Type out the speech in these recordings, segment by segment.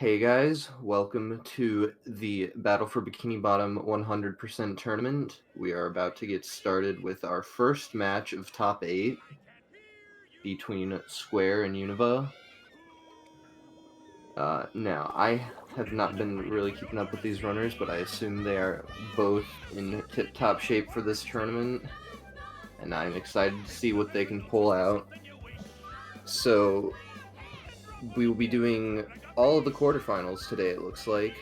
Hey guys, welcome to the Battle for Bikini Bottom 100% tournament. We are about to get started with our first match of top 8 between Square and Univa. Now, I have not been really keeping up with these runners, but I assume they are both in tip-top shape for this tournament, and I'm excited to see what they can pull out. So, we will be doing all of the quarterfinals today, it looks like.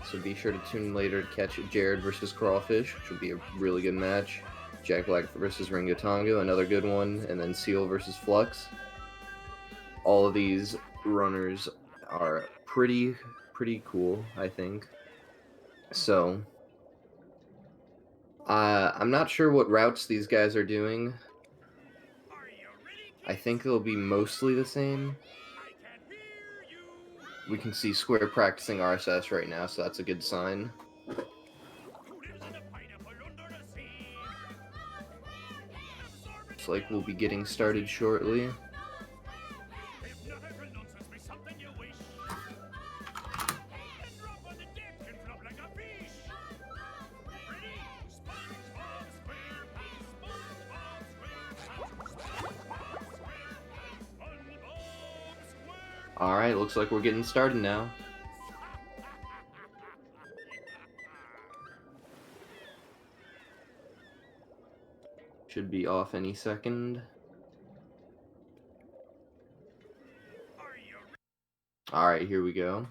So be sure to tune in later to catch Jared versus Crawfish, which will be a really good match. Jack Black versus Ringo Tongo, another good one. And then Seal versus Flux. All of these runners are pretty cool, I think. So, I'm not sure what routes these guys are doing. I think it'll be mostly the same. We can see Square practicing RSS right now, so that's a good sign. Looks like we'll be getting started shortly. Alright, looks like we're getting started now. Should be off any second. Alright, here we go.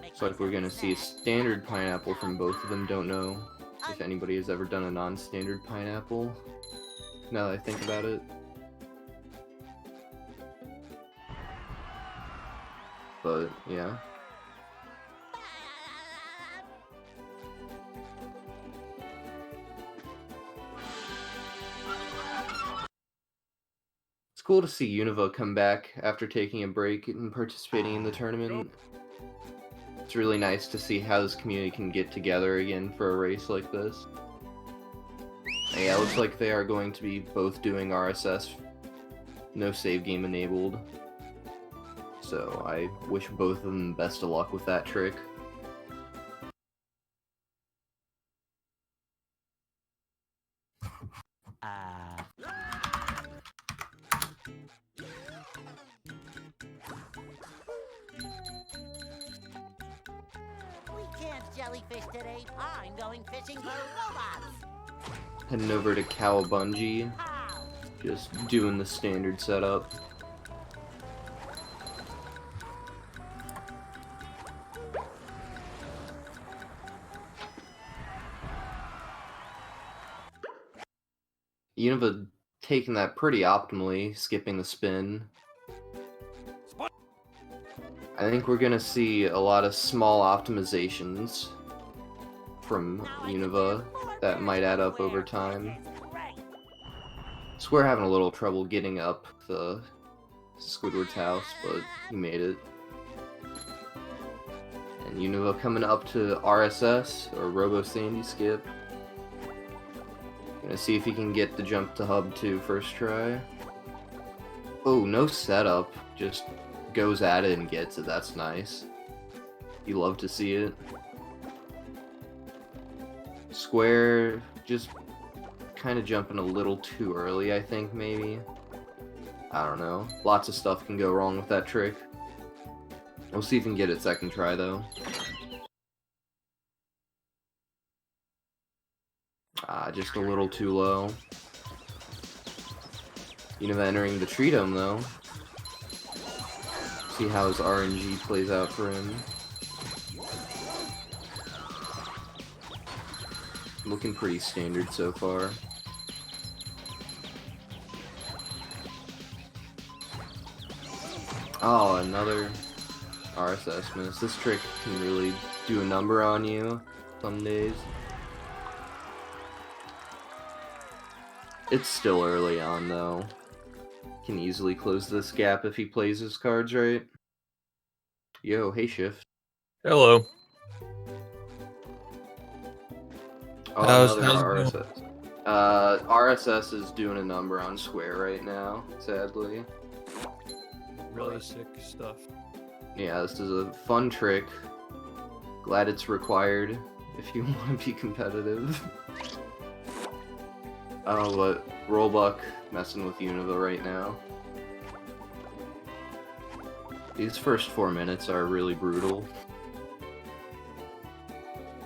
Looks like we're gonna see a standard pineapple from both of them. Don't know if anybody has ever done a non-standard pineapple, now that I think about it. But, yeah. It's cool to see Univa come back after taking a break and participating in the tournament. It's really nice to see how this community can get together again for a race like this. Yeah, it looks like they are going to be both doing RSS, no save game enabled. So I wish both of them best of luck with that trick. Jellyfish today. I'm going fishing for robots. Heading over to Cowabungie, just doing the standard setup. Univa taking that pretty optimally, skipping the spin. I think we're gonna see a lot of small optimizations from Univa that might add up over time. Square having a little trouble getting up the Squidward's house, but he made it. And Univa coming up to RSS, or Robo Sandy skip. Gonna see if he can get the jump to hub too first try. Oh, no setup, just goes at it and gets it. That's nice. You love to see it. Square just kind of jumping a little too early, I think, maybe. I don't know. Lots of stuff can go wrong with that trick. We'll see if we can get it second try, though. Just a little too low. Univa entering the tree dome, though. See how his RNG plays out for him. Looking pretty standard so far. Oh, another RSS miss. This trick can really do a number on you some days. It's still early on, though. Can easily close this gap if he plays his cards right. Yo, hey Shift. Hello. Oh, another RSS. RSS is doing a number on Square right now, sadly. Really sick stuff. Yeah, this is a fun trick. Glad it's required if you want to be competitive. Oh, but Roebuck messing with Univa right now. These first 4 minutes are really brutal.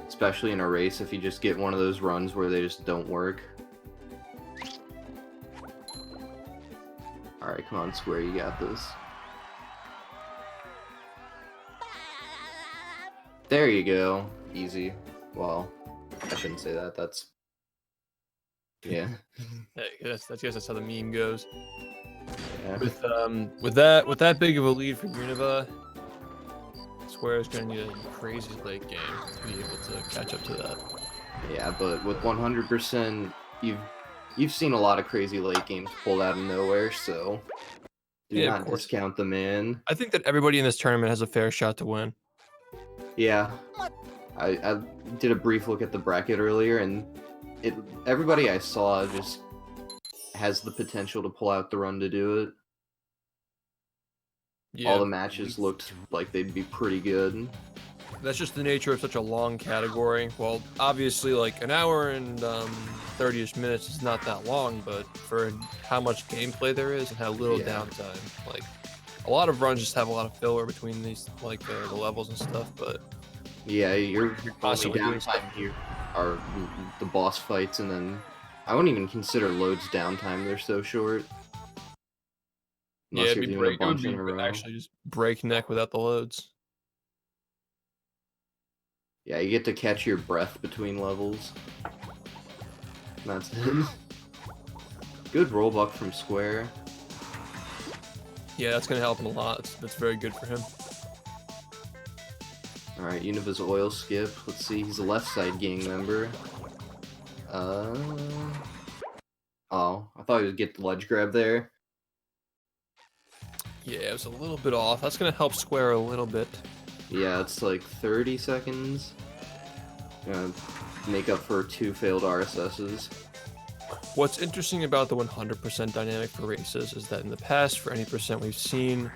Especially in a race if you just get one of those runs where they just don't work. Alright, come on, Square, you got this. There you go. Easy. Well, I shouldn't say that. That's... Yeah. Hey, that's how the meme goes. Yeah. With that big of a lead for Univa, Square is going to need a crazy late game to be able to catch up to that. Yeah, but with 100%, you've seen a lot of crazy late games pulled out of nowhere, so do not discount them in. I think that everybody in this tournament has a fair shot to win. Yeah, I did a brief look at the bracket earlier, and everybody I saw just has the potential to pull out the run to do it. Yeah, all the matches looked like they'd be pretty good. That's just the nature of such a long category. Well, obviously, like an hour and 30-ish minutes is not that long, but for how much gameplay there is and how little downtime, like a lot of runs just have a lot of filler between these, like the levels and stuff. But yeah, your only downtime here are the boss fights, and then I wouldn't even consider loads downtime. They're so short. Unless you're doing a bunch in a row. Actually, just breakneck without the loads. Yeah, you get to catch your breath between levels. That's it. Good rollbuck from Square. Yeah, that's gonna help him a lot. That's very good for him. Alright, Univa's oil skip. Let's see, he's a left side gang member. Oh, I thought he would get the ledge grab there. Yeah, it was a little bit off. That's gonna help Square a little bit. Yeah, it's like 30 seconds. Gonna make up for 2 failed RSSs. What's interesting about the 100% dynamic for races is that in the past, for any percent, we've seen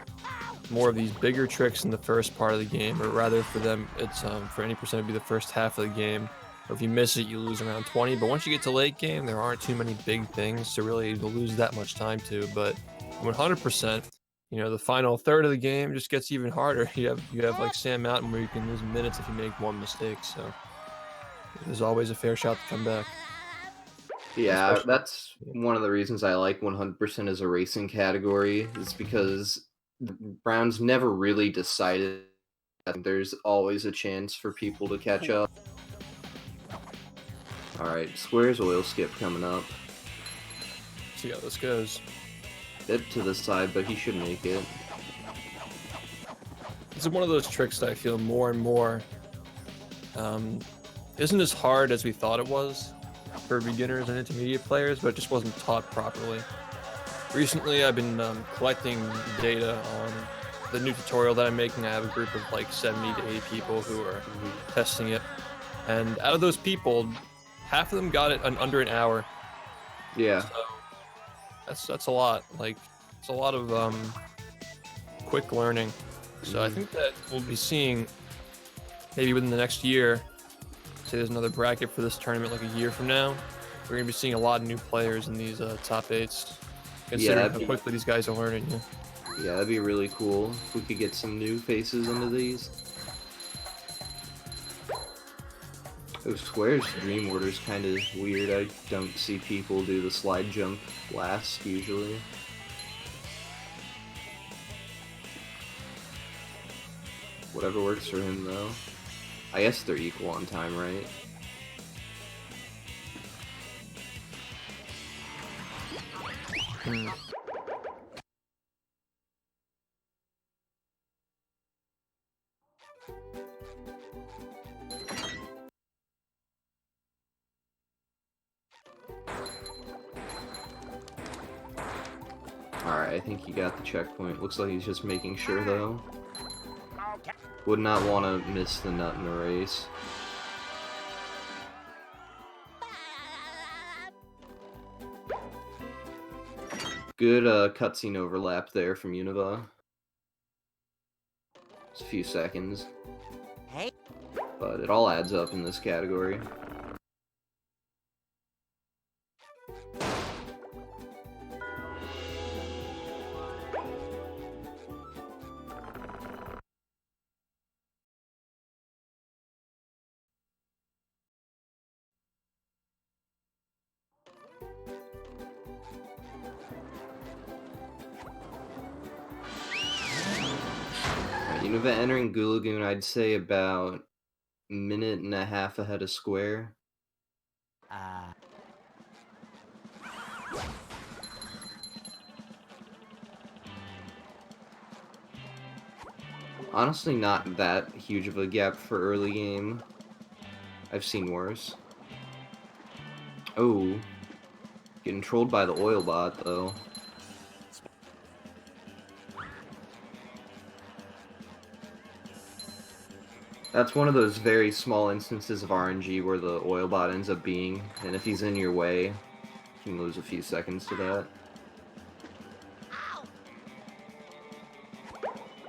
more of these bigger tricks in the first part of the game, or rather for them, it's for any percent it'd be the first half of the game. Or if you miss it, you lose around 20. But once you get to late game, there aren't too many big things to really lose that much time to. But 100%. You know, the final third of the game just gets even harder. You have like Sand Mountain where you can lose minutes if you make one mistake. So there's always a fair shot to come back. Yeah, especially, that's one of the reasons I like 100% as a racing category, is because the rounds never really decided. There's always a chance for people to catch up. Alright, Square's oil skip coming up. See how this goes. Bit to the side, but he should make it. It's one of those tricks that I feel more and more isn't as hard as we thought it was for beginners and intermediate players, but it just wasn't taught properly. Recently, I've been collecting data on the new tutorial that I'm making. I have a group of like 70 to 80 people who are testing it, and out of those people, half of them got it in under an hour. Yeah. So that's a lot. Like, it's a lot of quick learning. So I think that we'll be seeing maybe within the next year, say there's another bracket for this tournament like a year from now, we're gonna be seeing a lot of new players in these top 8s. Considering how quickly these guys are learning. Yeah, that'd be really cool if we could get some new faces into these. Square's Dream Order's kind of weird. I don't see people do the slide jump last, usually. Whatever works for him, though. I guess they're equal on time, right? Alright, I think he got the checkpoint. Looks like he's just making sure, though. Would not want to miss the nut in the race. Good cutscene overlap there from Univa. It's a few seconds, Hey, but it all adds up in this category. Univa entering Goo Lagoon, I'd say about a minute and a half ahead of Square. Honestly, not that huge of a gap for early game. I've seen worse. Oh, getting trolled by the oil bot though. That's one of those very small instances of RNG where the oil bot ends up being, and if he's in your way, you can lose a few seconds to that.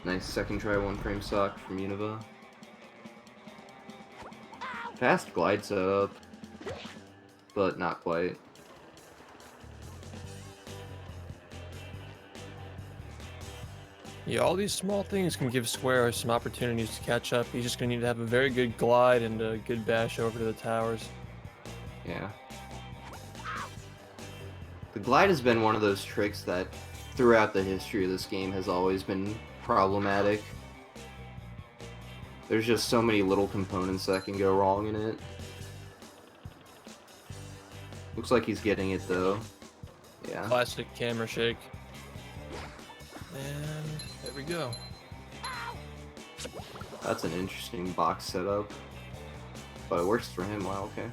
Nice second try one frame sock from Univa. Fast glide setup, but not quite. Yeah, all these small things can give Square some opportunities to catch up. He's just going to need to have a very good glide and a good bash over to the towers. Yeah. The glide has been one of those tricks that, throughout the history of this game, has always been problematic. There's just so many little components that can go wrong in it. Looks like he's getting it though. Yeah. Classic camera shake. And there we go. That's an interesting box setup. But it works for him. Wow, okay.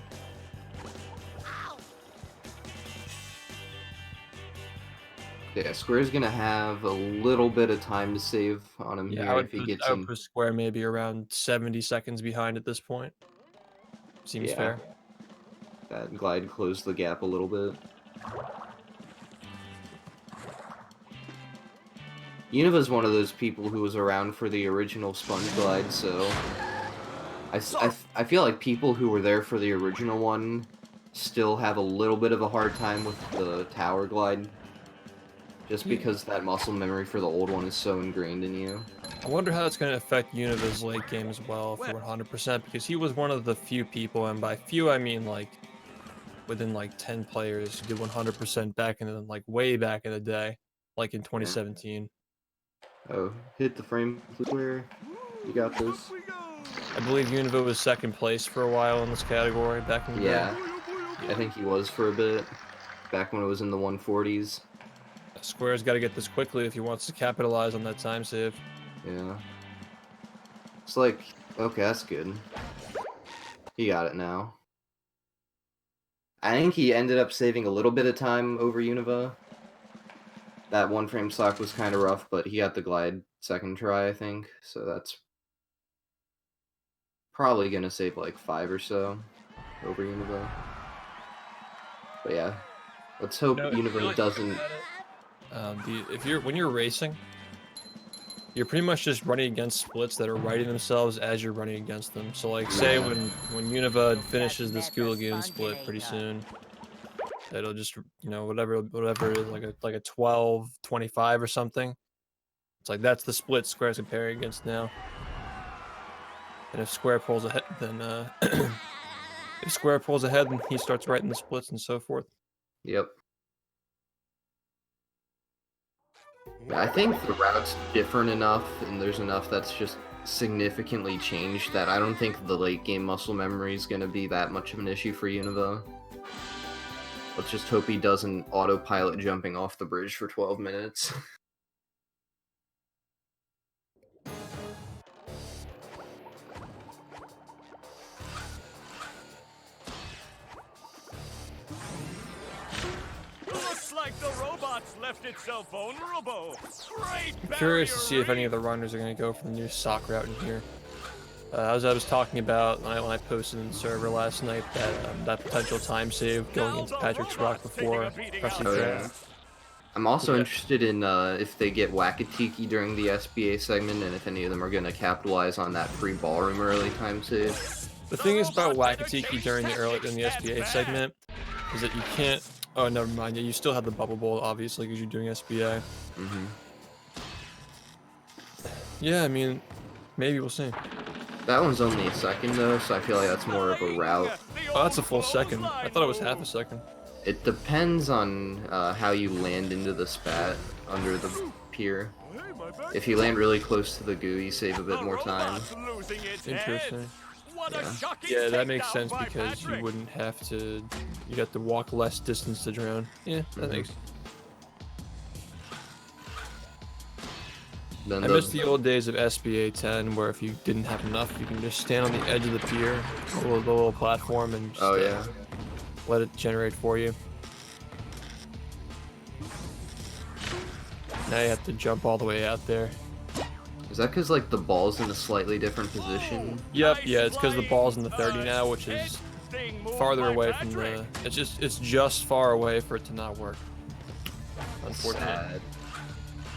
Yeah, Square's gonna have a little bit of time to save on him here if he gets I would in. put Square maybe around 70 seconds behind at this point. Seems fair. That glide closed the gap a little bit. Univa's one of those people who was around for the original Sponge Glide, so I feel like people who were there for the original one still have a little bit of a hard time with the Tower Glide, just because that muscle memory for the old one is so ingrained in you. I wonder how it's going to affect Univa's late game as well for 100%, because he was one of the few people, and by few I mean like within like 10 players who did 100% back in the, like way back in the day, like in 2017. Oh, hit the frame Square. You got this. I believe Univa was second place for a while in this category back in the day. I think he was for a bit, back when it was in the 140s. Square's got to get this quickly if he wants to capitalize on that time save. Yeah. It's like, okay, that's good. He got it now. I think he ended up saving a little bit of time over Univa. That one frame stock was kind of rough, but he got the glide second try, I think. So that's probably going to save like 5 or so over Univa. But yeah, let's hope Univa doesn't... when you're racing, you're pretty much just running against splits that are righting themselves as you're running against them. So like, say when Univa finishes this Goo Lagoon split pretty soon, it'll just, you know, whatever it is, like a 12-25 or something. It's like that's the split Square's comparing against now. And if Square pulls ahead, then if Square pulls ahead, then he starts writing the splits and so forth. Yep. I think the route's different enough, and there's enough that's just significantly changed that I don't think the late game muscle memory is going to be that much of an issue for Univa. Let's just hope he doesn't autopilot jumping off the bridge for 12 minutes. Like the robots left itself vulnerable. I'm curious to see if any of the runners are going to go for the new sock route in here. As I was talking about when I posted in the server last night, that that potential time save going into Patrick's Rock before pressing I'm also Yeah. interested in if they get Wackety during the SBA segment, and if any of them are going to capitalize on that free ballroom early time save. The thing is about Wackety during the SBA segment is that you can't. Oh, never mind. Yeah, you still have the bubble bowl, obviously, because you're doing SBA. Mm-hmm. Yeah, I mean, maybe we'll see. That one's only a second though, so I feel like that's more of a route. Oh, that's a full second. I thought it was half a second. It depends on how you land into the spat under the pier. If you land really close to the goo, you save a bit more time. Interesting. Yeah. Yeah, that makes sense because you wouldn't have to. You got to walk less distance to drown. Yeah, that makes. Then I miss the old days of SBA 10, where if you didn't have enough, you can just stand on the edge of the pier, the little platform, and just, let it generate for you. Now you have to jump all the way out there. Is that because like the ball's in a slightly different position? Yep, yeah, it's because the ball's in the 30 now, which is farther away from the. It's just far away for it to not work. Unfortunately. Sad.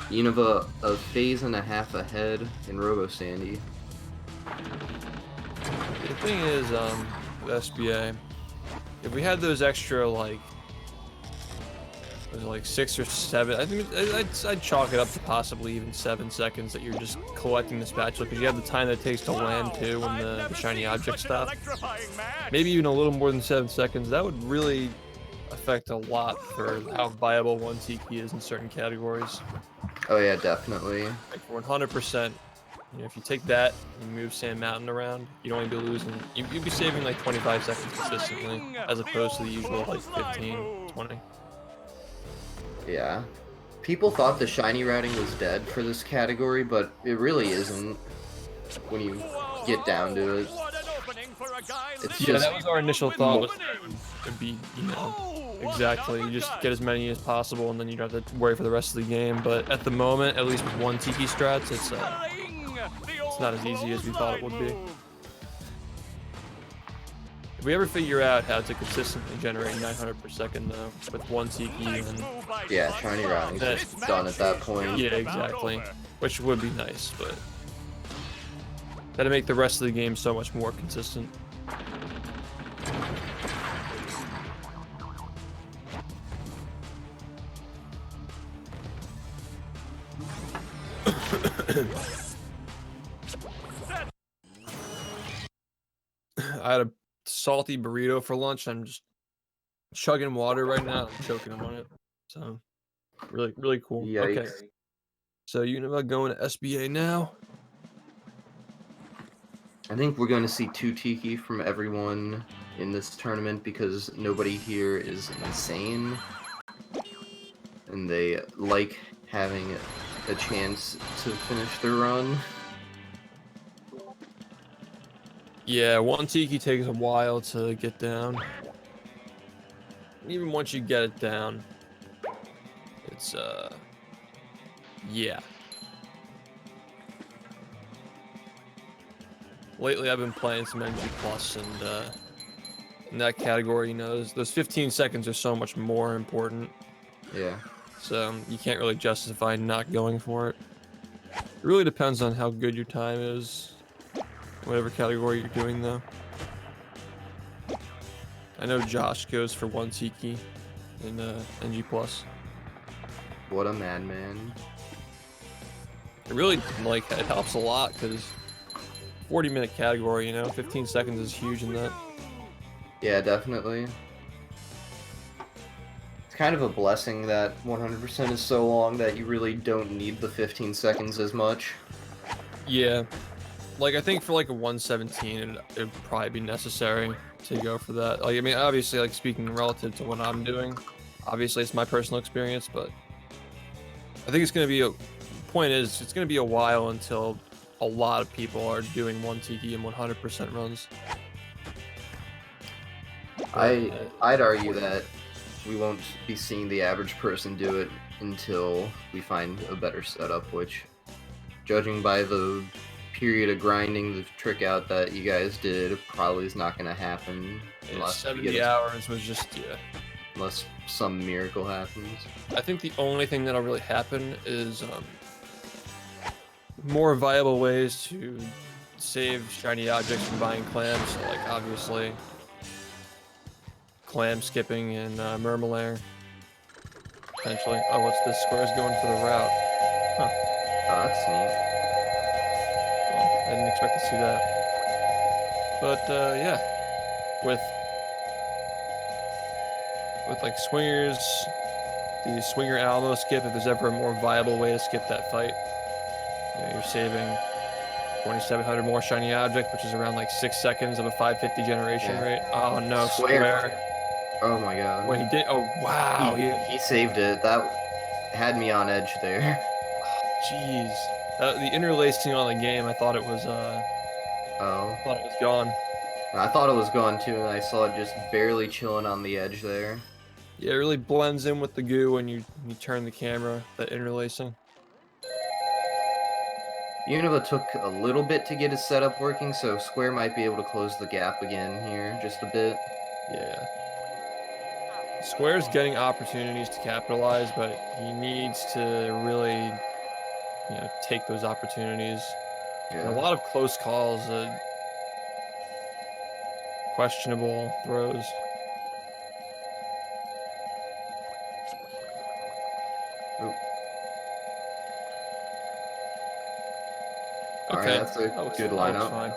Univa a phase and a half ahead in Robo Sandy. The thing is, with SBA, if we had those extra like 6 or 7, I think I'd chalk it up to possibly even 7 seconds that you're just collecting the spatula, because you have the time that it takes to land too when the shiny object stuff. Maybe even a little more than 7 seconds. That would really affect a lot for how viable 1 Tiki is in certain categories. Oh yeah, definitely. Like for 100%, you know, if you take that and move Sand Mountain around, you'd only be losing. You'd be saving like 25 seconds consistently, as opposed to the usual like 15, 20. Yeah. People thought the shiny routing was dead for this category, but it really isn't when you get down to it. It's Yeah, just that was our initial thought, was it'd be, you know, exactly, you just get as many as possible and then you don't have to worry for the rest of the game. But at the moment, at least with 1 Tiki strats, it's not as easy as we thought it would be. If we ever figure out how to consistently generate 900 per second though, with 1 Tiki, then yeah, shiny routing's just done at that point. yeah, exactly, which would be nice, but that'd make the rest of the game so much more consistent. I had a salty burrito for lunch. I'm just chugging water right now. I'm choking on it. So really, really cool. Yikes. Okay. So Univa going to SBA now. I think we're going to see 2 Tiki from everyone in this tournament because nobody here is insane. And they like having a chance to finish their run. Yeah, 1 Tiki takes a while to get down. Even once you get it down, it's yeah. Lately I've been playing some NG Plus, and in that category, you know, those 15 seconds are so much more important. Yeah. So you can't really justify not going for it. It really depends on how good your time is, whatever category you're doing though. I know Josh goes for 1 Tiki in NG Plus. What a madman. It really, like, it helps a lot because 40-minute category, you know, 15 seconds is huge in that. Yeah, definitely. It's kind of a blessing that 100% is so long that you really don't need the 15 seconds as much. Yeah. Like, I think for like a 117, it'd probably be necessary to go for that. Like, I mean, obviously, like, speaking relative to what I'm doing, obviously it's my personal experience, but I think it's going to be point is, it's going to be a while until a lot of people are doing 1 Tiki and 100% runs. I'd argue that we won't be seeing the average person do it until we find a better setup, which, judging by the period of grinding the trick out that you guys did, probably is not going to happen Yeah, unless 70 we get hours was just, yeah. unless some miracle happens. I think the only thing that'll really happen is more viable ways to save shiny objects from buying clams. So, like, obviously, clam skipping and Murmelair. Potentially. Oh, what's this? Square's going for the route. Huh. Oh, that's neat. Well, I didn't expect to see that. But yeah, with like swingers, the swinger Alamo skip, if there's ever a more viable way to skip that fight, you know, you're saving 2,700 more shiny objects, which is around like 6 seconds of a 550 generation rate. Oh no, Square. Oh my god. Wait, he did. Oh wow. He saved it. That had me on edge there. Jeez. The interlacing on the game, I thought it was Oh. I thought it was gone. I thought it was gone too, and I saw it just barely chilling on the edge there. Yeah, it really blends in with the goo when you turn the camera, that interlacing. Univa took a little bit to get his setup working, so Square might be able to close the gap again here, just a bit. Yeah. Square's getting opportunities to capitalize, but he needs to really, you know, take those opportunities. Yeah. And a lot of close calls, questionable throws. Oop. Okay, Alright, that's a good that was lineup. fine.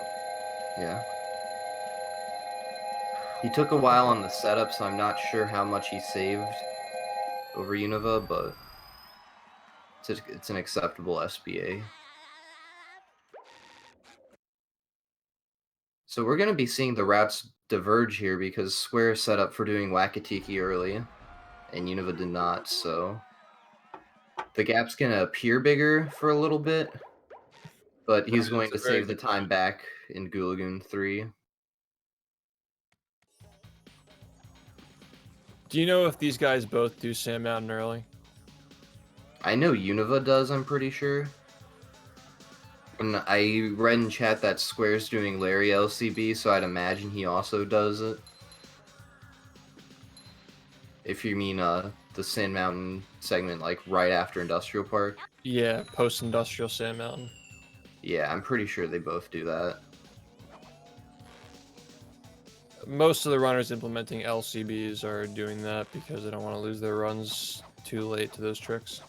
Yeah. He took a while on the setup, so I'm not sure how much he saved over Univa, but it's an acceptable SBA. So we're going to be seeing the routes diverge here because Square set up for doing Wackety early, and Univa did not, so the gap's going to appear bigger for a little bit, but he's going to save the time back in Gulagoon 3. Do you know if these guys both do Sand Mountain early? I know Univa does, I'm pretty sure. And I read in chat that Square's doing Larry LCB, so I'd imagine he also does it. If you mean the Sand Mountain segment, like right after Industrial Park. Yeah, post-industrial Sand Mountain. Yeah, I'm pretty sure they both do that. Most of the runners implementing LCBs are doing that because they don't want to lose their runs too late to those tricks.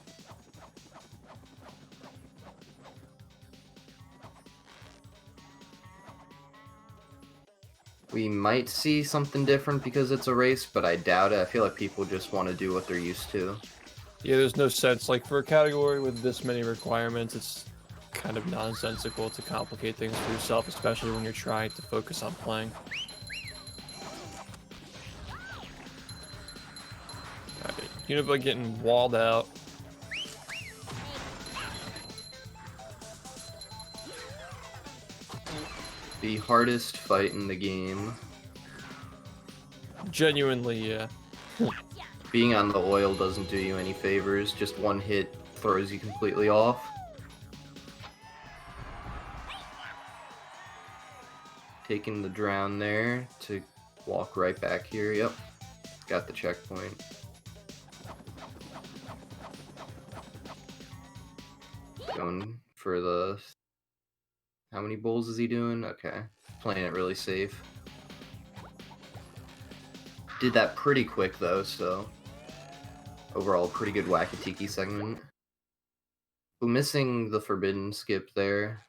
We might see something different because it's a race, but I doubt it. I feel like people just want to do what they're used to. Yeah, there's no sense. Like, for a category with this many requirements, it's kind of nonsensical to complicate things for yourself, especially when you're trying to focus on playing. Alright, Univa getting walled out. The hardest fight in the game. Genuinely, yeah. Being on the oil doesn't do you any favors. Just one hit throws you completely off. Taking the drown there to walk right back here. Yep. Got the checkpoint. Going for the... How many bowls is he doing? Okay. Playing it really safe. Did that pretty quick though, so... Overall, pretty good Wackety segment. Who missing the forbidden skip there?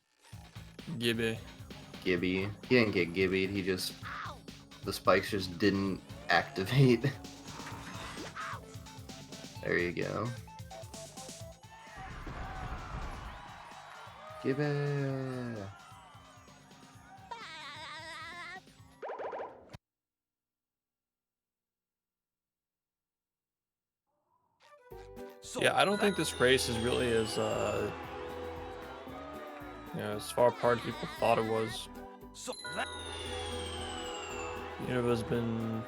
Gibby. Gibby. He didn't get gibbied, he just... The spikes just didn't activate. There you go. Gibby! Yeah, I don't think this race is really as, you know, as far apart as people thought it was. Univa's been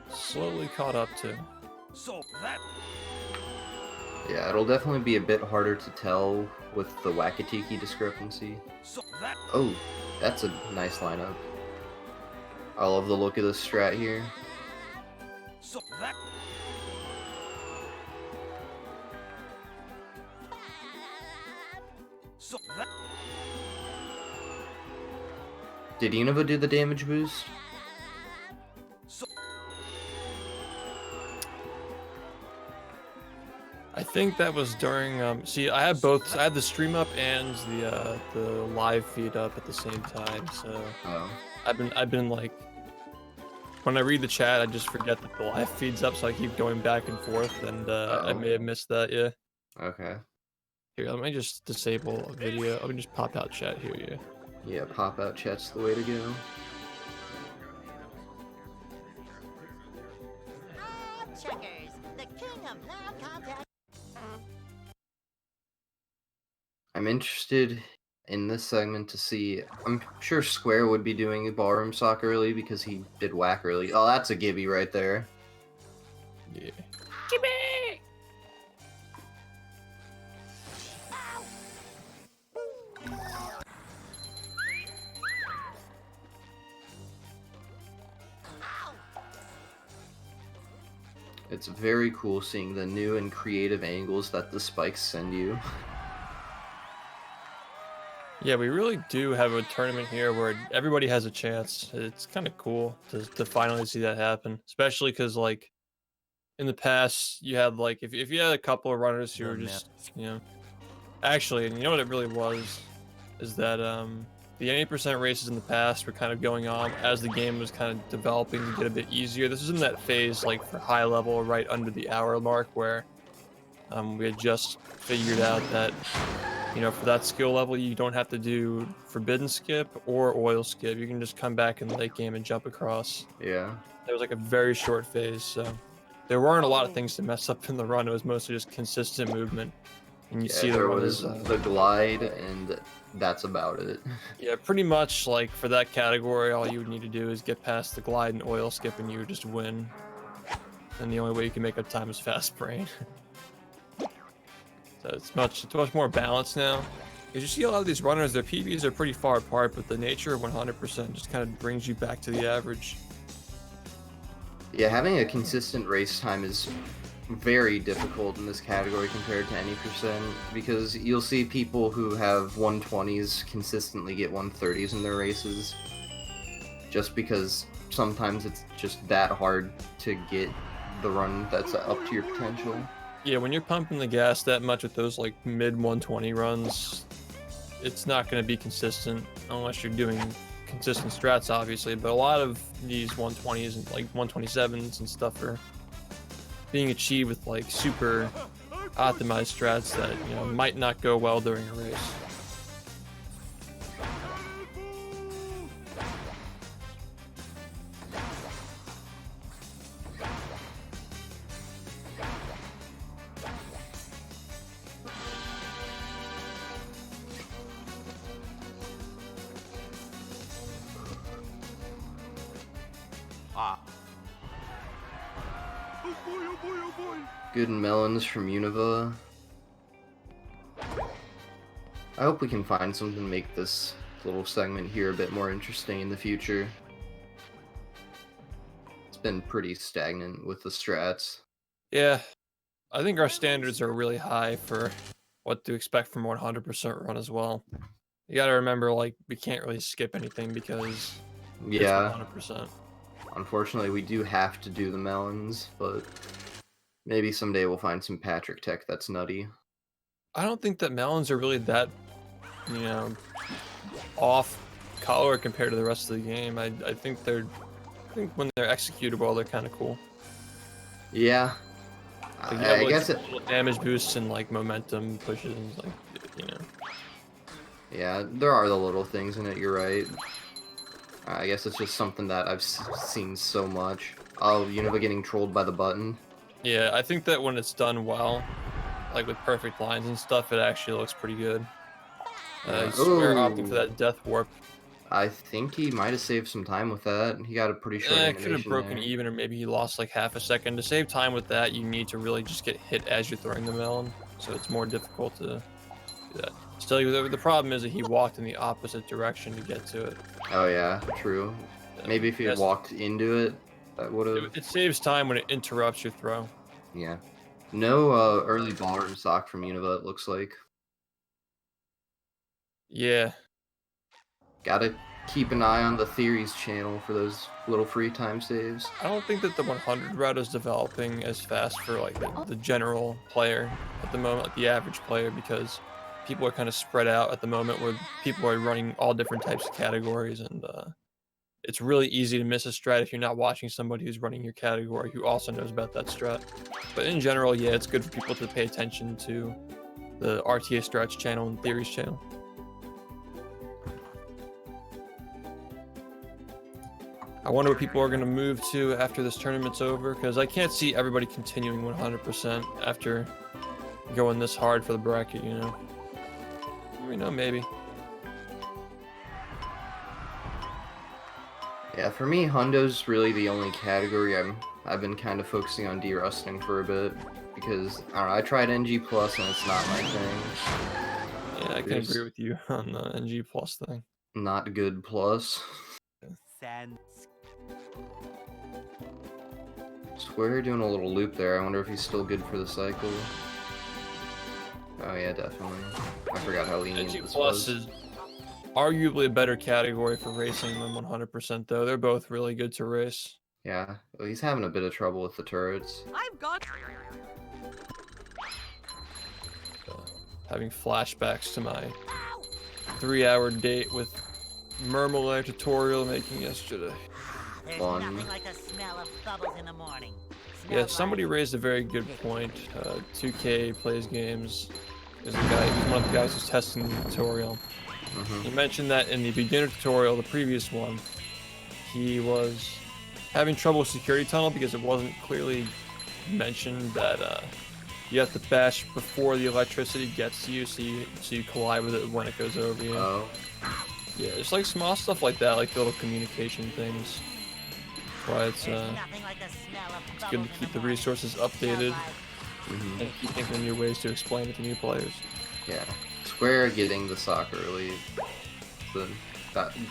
slowly caught up to. Yeah, it'll definitely be a bit harder to tell with the Wackety discrepancy. Oh, that's a nice lineup. I love the look of this strat here. So that so that Did Univa do the damage boost? I think that was during. See, I have both. I have the stream up and the live feed up at the same time. So Oh. I've been like, when I read the chat, I just forget that the live feed's up, so I keep going back and forth, and I may have missed that. Yeah. Okay. Here, let me just disable a video. Let me just pop out chat here. Yeah. Yeah, pop out chat's the way to go. Checkers, the king of loud contact. I'm interested in this segment to see. I'm sure Square would be doing ballroom sock early because he did whack early. Oh, that's a Gibby right there. Yeah. It's very cool seeing the new and creative angles that the spikes send you. Yeah, we really do have a tournament here where everybody has a chance. It's kind of cool to finally see that happen, especially because like in the past you had like if you had a couple of runners who were just actually, and you know what it really was is that the 80% races in the past were kind of going on as the game was kind of developing to get a bit easier. This is in that phase like for high level right under the hour mark where we had just figured out that for that skill level, you don't have to do forbidden skip or oil skip. You can just come back in the late game and jump across. Yeah. There was like a very short phase, so there weren't a lot of things to mess up in the run. It was mostly just consistent movement. And you see there the was runners, the glide, and that's about it. yeah, pretty much like for that category, all you would need to do is get past the glide and oil skip, and you would just win. And the only way you can make up time is fast brain. So it's much more balanced now. Because you see a lot of these runners, their PBs are pretty far apart, but the nature of 100% just kind of brings you back to the average. Yeah, having a consistent race time is very difficult in this category compared to any percent, because you'll see people who have 120s consistently get 130s in their races, just because sometimes it's just that hard to get the run that's up to your potential. Yeah, when you're pumping the gas that much with those like mid 120 runs, it's not going to be consistent unless you're doing consistent strats, obviously. But a lot of these 120s and like 127s and stuff are being achieved with like super optimized strats that might not go well during a race. Good melons from Univa. I hope we can find something to make this little segment here a bit more interesting in the future. It's been pretty stagnant with the strats. Yeah, I think our standards are really high for what to expect from 100% run as well. You gotta remember, like, we can't really skip anything because it's 100%. Unfortunately, we do have to do the melons, but maybe someday we'll find some Patrick tech that's nutty. I don't think that melons are really that, off color compared to the rest of the game. I think when they're executed well, they're kind of cool. Yeah. Like, I guess little damage boosts and like momentum pushes, Yeah, there are the little things in it, you're right. I guess it's just something that I've seen so much. Oh, Univa getting trolled by the button. Yeah, I think that when it's done well, like with perfect lines and stuff, it actually looks pretty good. Square opting for that death warp. I think he might have saved some time with that. He got a pretty short animation could have broken there. even, or maybe he lost like half a second. To save time with that, you need to really just get hit as you're throwing the melon, so it's more difficult to do that. Still, the problem is that he walked in the opposite direction to get to it. Oh yeah, true. Maybe if he had walked into it, That would have. It saves time when it interrupts your throw. Yeah. No early ballroom sock from Univa, it looks like. Yeah. Gotta keep an eye on the Theories channel for those little free time saves. I don't think that the 100 route is developing as fast for like the general player at the moment, like the average player, because people are kind of spread out at the moment where people are running all different types of categories, and it's really easy to miss a strat if you're not watching somebody who's running your category who also knows about that strat. But in general, yeah, it's good for people to pay attention to the RTA strats channel and Theories channel. I wonder what people are going to move to after this tournament's over, because I can't see everybody continuing 100% after going this hard for the bracket, you know? You know, maybe. Yeah, for me, Hondo's really the only category I've been kind of focusing on de-rusting for a bit, because, I don't know, I tried NG Plus and it's not my thing. Yeah, I can agree with you on the NG Plus thing. Not good plus. Square doing a little loop there. I wonder if he's still good for the cycle. Oh yeah, definitely. I forgot how lenient NG this Plus was. is arguably a better category for racing than 100% though. They're both really good to race. Yeah, well, he's having a bit of trouble with the turrets. I've got. Having flashbacks to my 3-hour date with Mermelade tutorial making yesterday. There's Fun. nothing like the smell of bubbles in the morning. Yeah, somebody raised a very good point. 2K plays games is the guy. He's one of the guys who's testing the tutorial. He mentioned that in the beginner tutorial, the previous one, he was having trouble with security tunnel because it wasn't clearly mentioned that you have to bash before the electricity gets to you, so you collide with it when it goes over you. Oh. Yeah, it's like small stuff like that, like little communication things. That's why it's good to keep the resources updated and keep thinking of new ways to explain it to new players. Yeah. Square getting the sock early.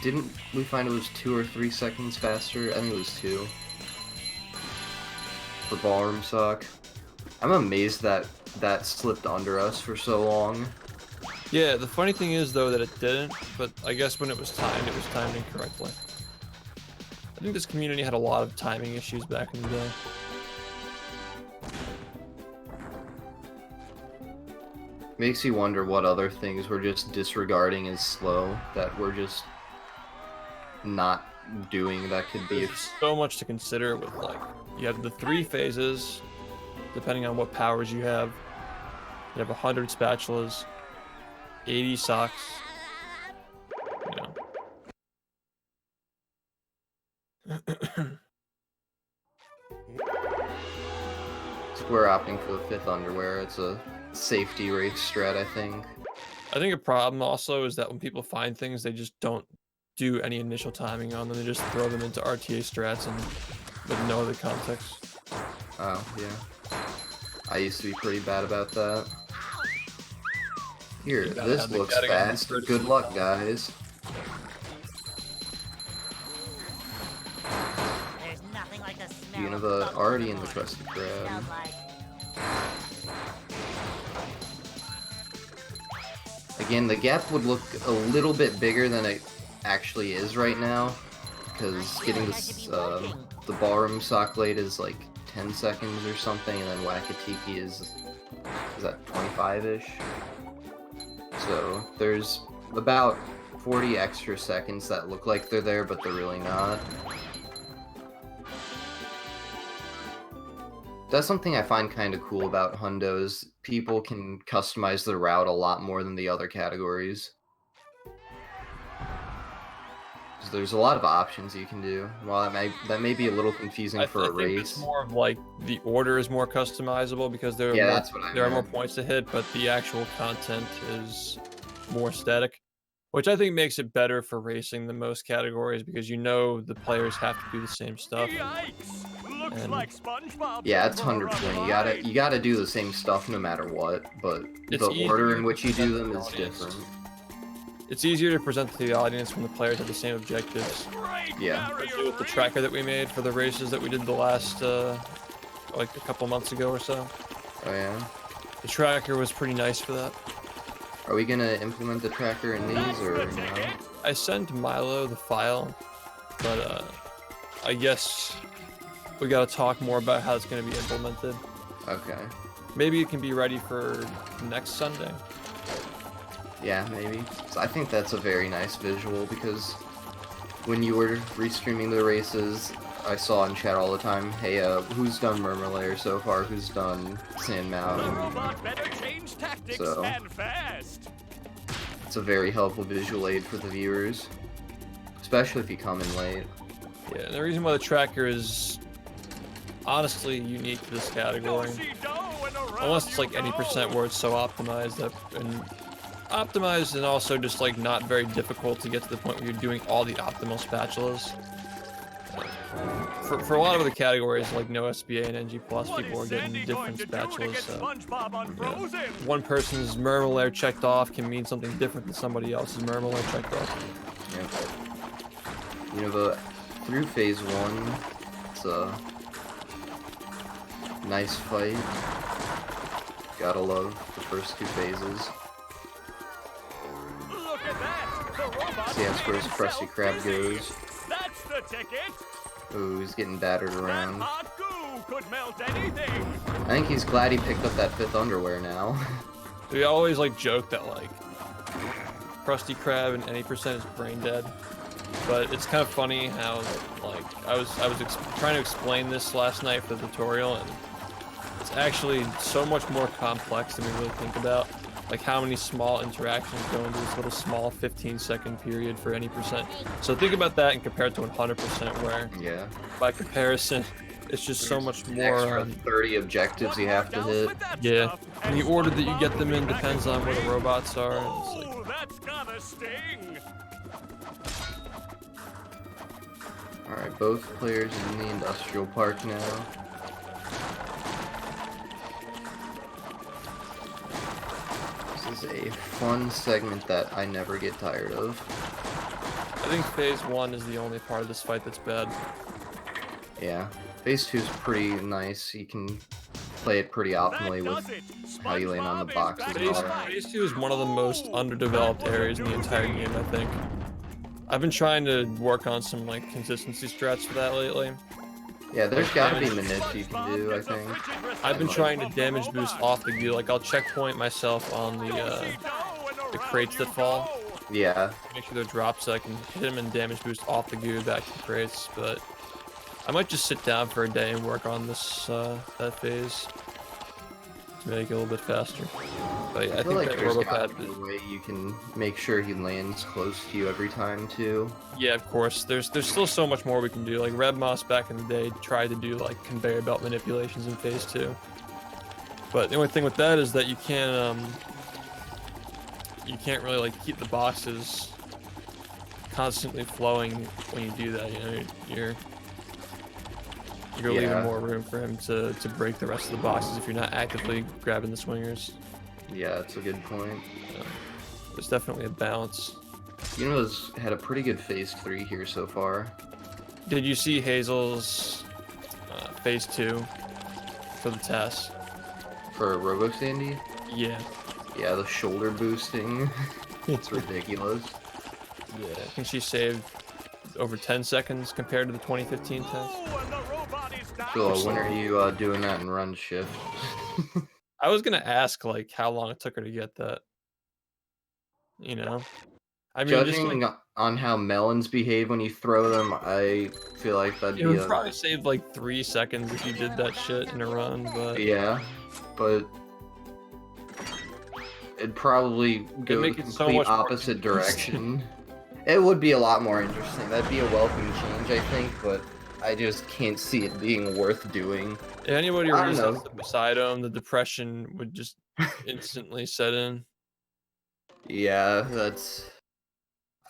Didn't we find it was 2 or 3 seconds faster? I think it was 2. For ballroom sock. I'm amazed that that slipped under us for so long. Yeah, the funny thing is though that it didn't, but I guess when it was timed incorrectly. I think this community had a lot of timing issues back in the day. Makes you wonder what other things we're just disregarding as slow, that we're just not doing that could be. There's so much to consider with, like, you have the 3 phases, depending on what powers you have. You have 100 spatulas, 80 socks, you know. Square opting for the 5th underwear. It's a safety race strat, I think. I think a problem also is that when people find things, they just don't do any initial timing on them. They just throw them into RTA strats and with no other context. Oh, yeah. I used to be pretty bad about that. Here, this looks fast. Good luck, guys. There's nothing like the smell Univa of already in the bubbles crested in the morning. crab. Smells like. Again, the gap would look a little bit bigger than it actually is right now, because getting this, the ballroom sock late is like 10 seconds or something, and then Wackety is that 25-ish? So there's about 40 extra seconds that look like they're there, but they're really not. That's something I find kind of cool about Hundo, is people can customize their route a lot more than the other categories. So there's a lot of options you can do. While that may be a little confusing for a race. I think it's more of like the order is more customizable because there are more points to hit, but the actual content is more static, which I think makes it better for racing than most categories because you know the players have to do the same stuff. Yikes! Looks And- like Spongebob. Yeah, it's 100%. You gotta do the same stuff no matter what, but It's the order easier in which you do them is for the audience. different. it's easier to present to the audience when the players have the same objectives. Yeah. Especially with the tracker that we made for the races that we did the last, like a couple months ago or so. Oh yeah. The tracker was pretty nice for that. Are we gonna implement the tracker in these or no? I sent Milo the file, but I guess we gotta talk more about how it's gonna be implemented. Okay. Maybe it can be ready for next Sunday. Yeah, maybe. So I think that's a very nice visual because when you were restreaming the races, I saw in chat all the time, hey, who's done Murmur Layer so far? Who's done Sand The Mountain? robot better change tactics So- and fast. It's a very helpful visual aid for the viewers, especially if you come in late. Yeah, and the reason why the tracker is honestly unique to this category, unless it's like any percent where it's so optimized that and also just like not very difficult to get to the point where you're doing all the optimal spatulas. For a lot of other categories like no SBA and NG plus, people are getting different spatulas. So yeah. One person's Murmur Layer checked off can mean something different than somebody else's Murmur Layer checked off. Yep. Univa through phase 1, it's a nice fight. Gotta love the first 2 phases. Look at that. The robot See how first Krusty Krab goes. That's the ticket. Ooh, he's getting battered That around. hot goo could melt anything. I think he's glad he picked up that 5th underwear now. We always like joke that like Krusty Krab and any percent is brain dead, but it's kind of funny how like I was trying to explain this last night for the tutorial, and it's actually so much more complex than we really think about. Like how many small interactions go into this little small 15-second period for any percent. So think about that and compare it to 100%, where Yeah. by comparison, it's just so much more. Extra 30 objectives you have to hit. Yeah, and the order that you get them in depends on where the robots are. And it's like, Oh, that's gotta sting. Alright, both players in the industrial park now. This is a fun segment that I never get tired of. I think phase 1 is the only part of this fight that's bad. Yeah. Phase 2 is pretty nice. You can play it pretty optimally with how you land on the boxes and all that. Phase 2 is one of the most underdeveloped areas in the entire game, I think. I've been trying to work on some like consistency strats for that lately. Yeah, there's gotta be manip you can do, I think. I've been trying to damage boost off the goo. Like I'll checkpoint myself on the crates that fall. Yeah. Make sure they're dropped so I can hit them and damage boost off the goo back to the crates. But I might just sit down for a day and work on this that phase to make it a little bit faster. But yeah, I think like that there's gotta Robopad. be a way you can make sure he lands close to you every time too. Yeah, of course. There's still so much more we can do. Like Red Moss back in the day tried to do like conveyor belt manipulations in phase 2. But the only thing with that is that you can't really like keep the boxes constantly flowing when you do that. You know, you're Yeah. leaving more room for him to break the rest of the boxes if you're not actively grabbing the swingers. Yeah, that's a good point. There's definitely a balance. Univa's had a pretty good phase 3 here so far. Did you see Hazel's phase 2 for the test? For Robo Sandy? Yeah. Yeah, the shoulder boosting. It's ridiculous. Yeah. I think she saved over 10 seconds compared to the 2015 test. Oh, and the robot is down. So when are you doing that in run shift? I was gonna ask like how long it took her to get that. You know? I mean, just Judging like, on how melons behave when you throw them, I feel like that'd it be would a... probably save like 3 seconds if you did that shit in a run, but Yeah, but it'd probably go make the it so complete much more opposite interesting. direction. It would be a lot more interesting. That'd be a welcome change, I think, but I just can't see it being worth doing. if anybody I don't know. resets beside him, the depression would just instantly set in. Yeah, that's...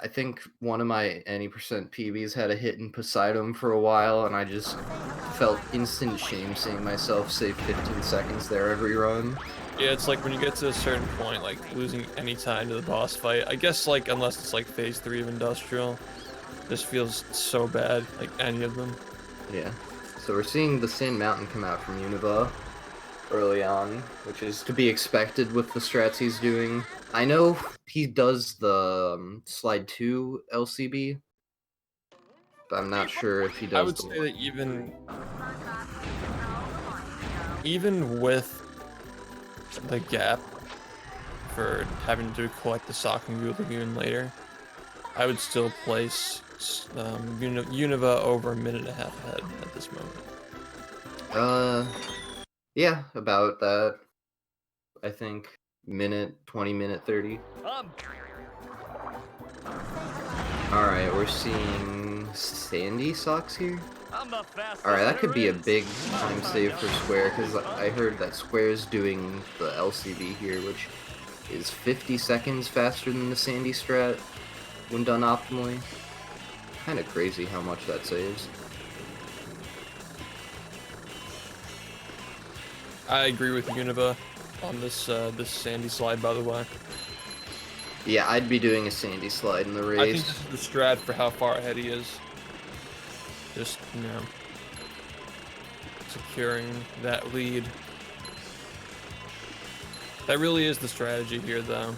I think one of my any percent PBs had a hit in Poseidon for a while, and I just felt instant shame seeing myself save 15 seconds there every run. Yeah, it's like when you get to a certain point, like losing any time to the boss fight. I guess like unless it's like phase 3 of Industrial, this feels so bad. Like any of them. Yeah. So we're seeing the Sand Mountain come out from Univa early on, which is to be expected with the strats he's doing. I know he does the Slide 2 LCB, but I'm not sure if he I does would the say that even with the gap for having to collect the Sock and Goo Lagoon later, I would still place Univa over a minute and a half ahead at this moment. Yeah, about that. I think minute, 20, minute 30. Alright, we're seeing Sandy Socks here. I'm the fastest. Alright, that could be a there is. big time save for Square, because I heard that Square's doing the LCB here, which is 50 seconds faster than the Sandy strat when done optimally. Kinda crazy how much that saves. I agree with Univa on this this Sandy slide, by the way. Yeah, I'd be doing a Sandy slide in the race. I think this is the strat for how far ahead he is. Just, you know, securing that lead. That really is the strategy here, though.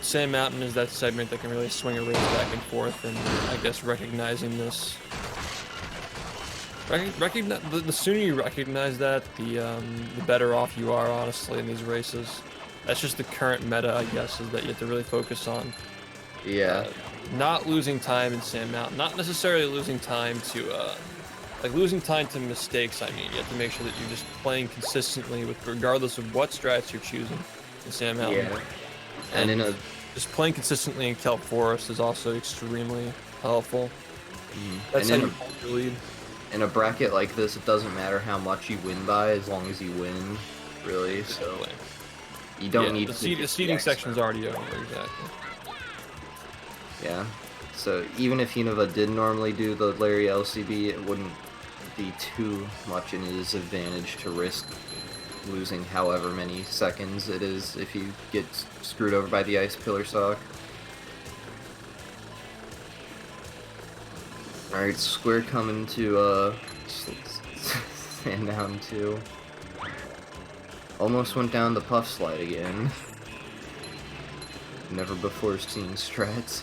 Sand Mountain is that segment that can really swing a race back and forth, and I guess recognizing this. The sooner you recognize that, the better off you are, honestly, in these races. That's just the current meta, I guess, is that you have to really focus on. Yeah. Not losing time in Sand Mountain. Not necessarily losing time to, like losing time to mistakes, I mean. You have to make sure that you're just playing consistently with, regardless of what strats you're choosing in Sand Mountain. Yeah. And in a... Just playing consistently in Kelp Forest is also extremely helpful. That's how you hold your lead. In a bracket like this, it doesn't matter how much you win by, as long as you win, really, so... You don't need to... The seeding section's already over, exactly. Yeah. So even if Univa did normally do the Larry LCB, it wouldn't be too much in his advantage to risk losing however many seconds it is if you get screwed over by the Ice Pillar Sock. Alright, Square coming to, Sand down 2. Almost went down the Puff Slide again. Never before seen strats.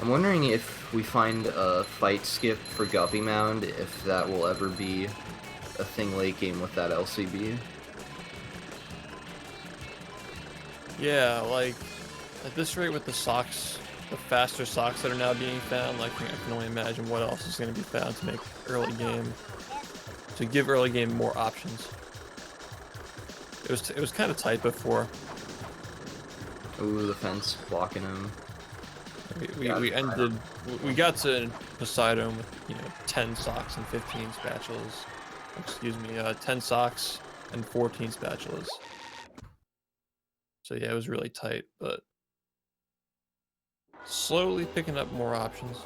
I'm wondering if we find a fight skip for Guppy Mound, if that will ever be a thing late game with that LCB. Yeah, like, at this rate with the socks, the faster socks that are now being found, like, I can only imagine what else is going to be found to make early game, to give early game more options. It was kind of tight before. Ooh, the fence blocking him. We got to Poseidon with, you know, 10 socks and 15 spatulas. Excuse me, 10 socks and 14 spatulas. So yeah, it was really tight, but slowly picking up more options.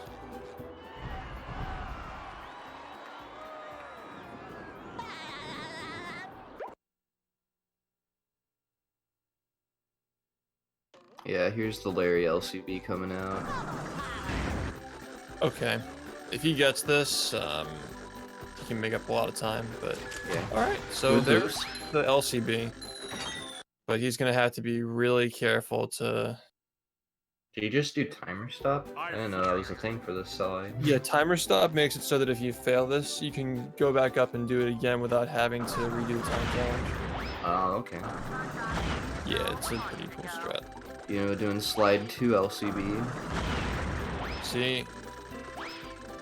Yeah, here's the Larry LCB coming out. Okay, if he gets this, he can make up a lot of time, but Yeah. alright, so there's the LCB. But he's gonna have to be really careful to... Did you just do timer stop? I didn't know that was a thing for this side. Yeah, timer stop makes it so that if you fail this, you can go back up and do it again without having to redo the time challenge. Oh, okay. Yeah, it's a pretty cool strat. You know, doing slide 2 LCB. See,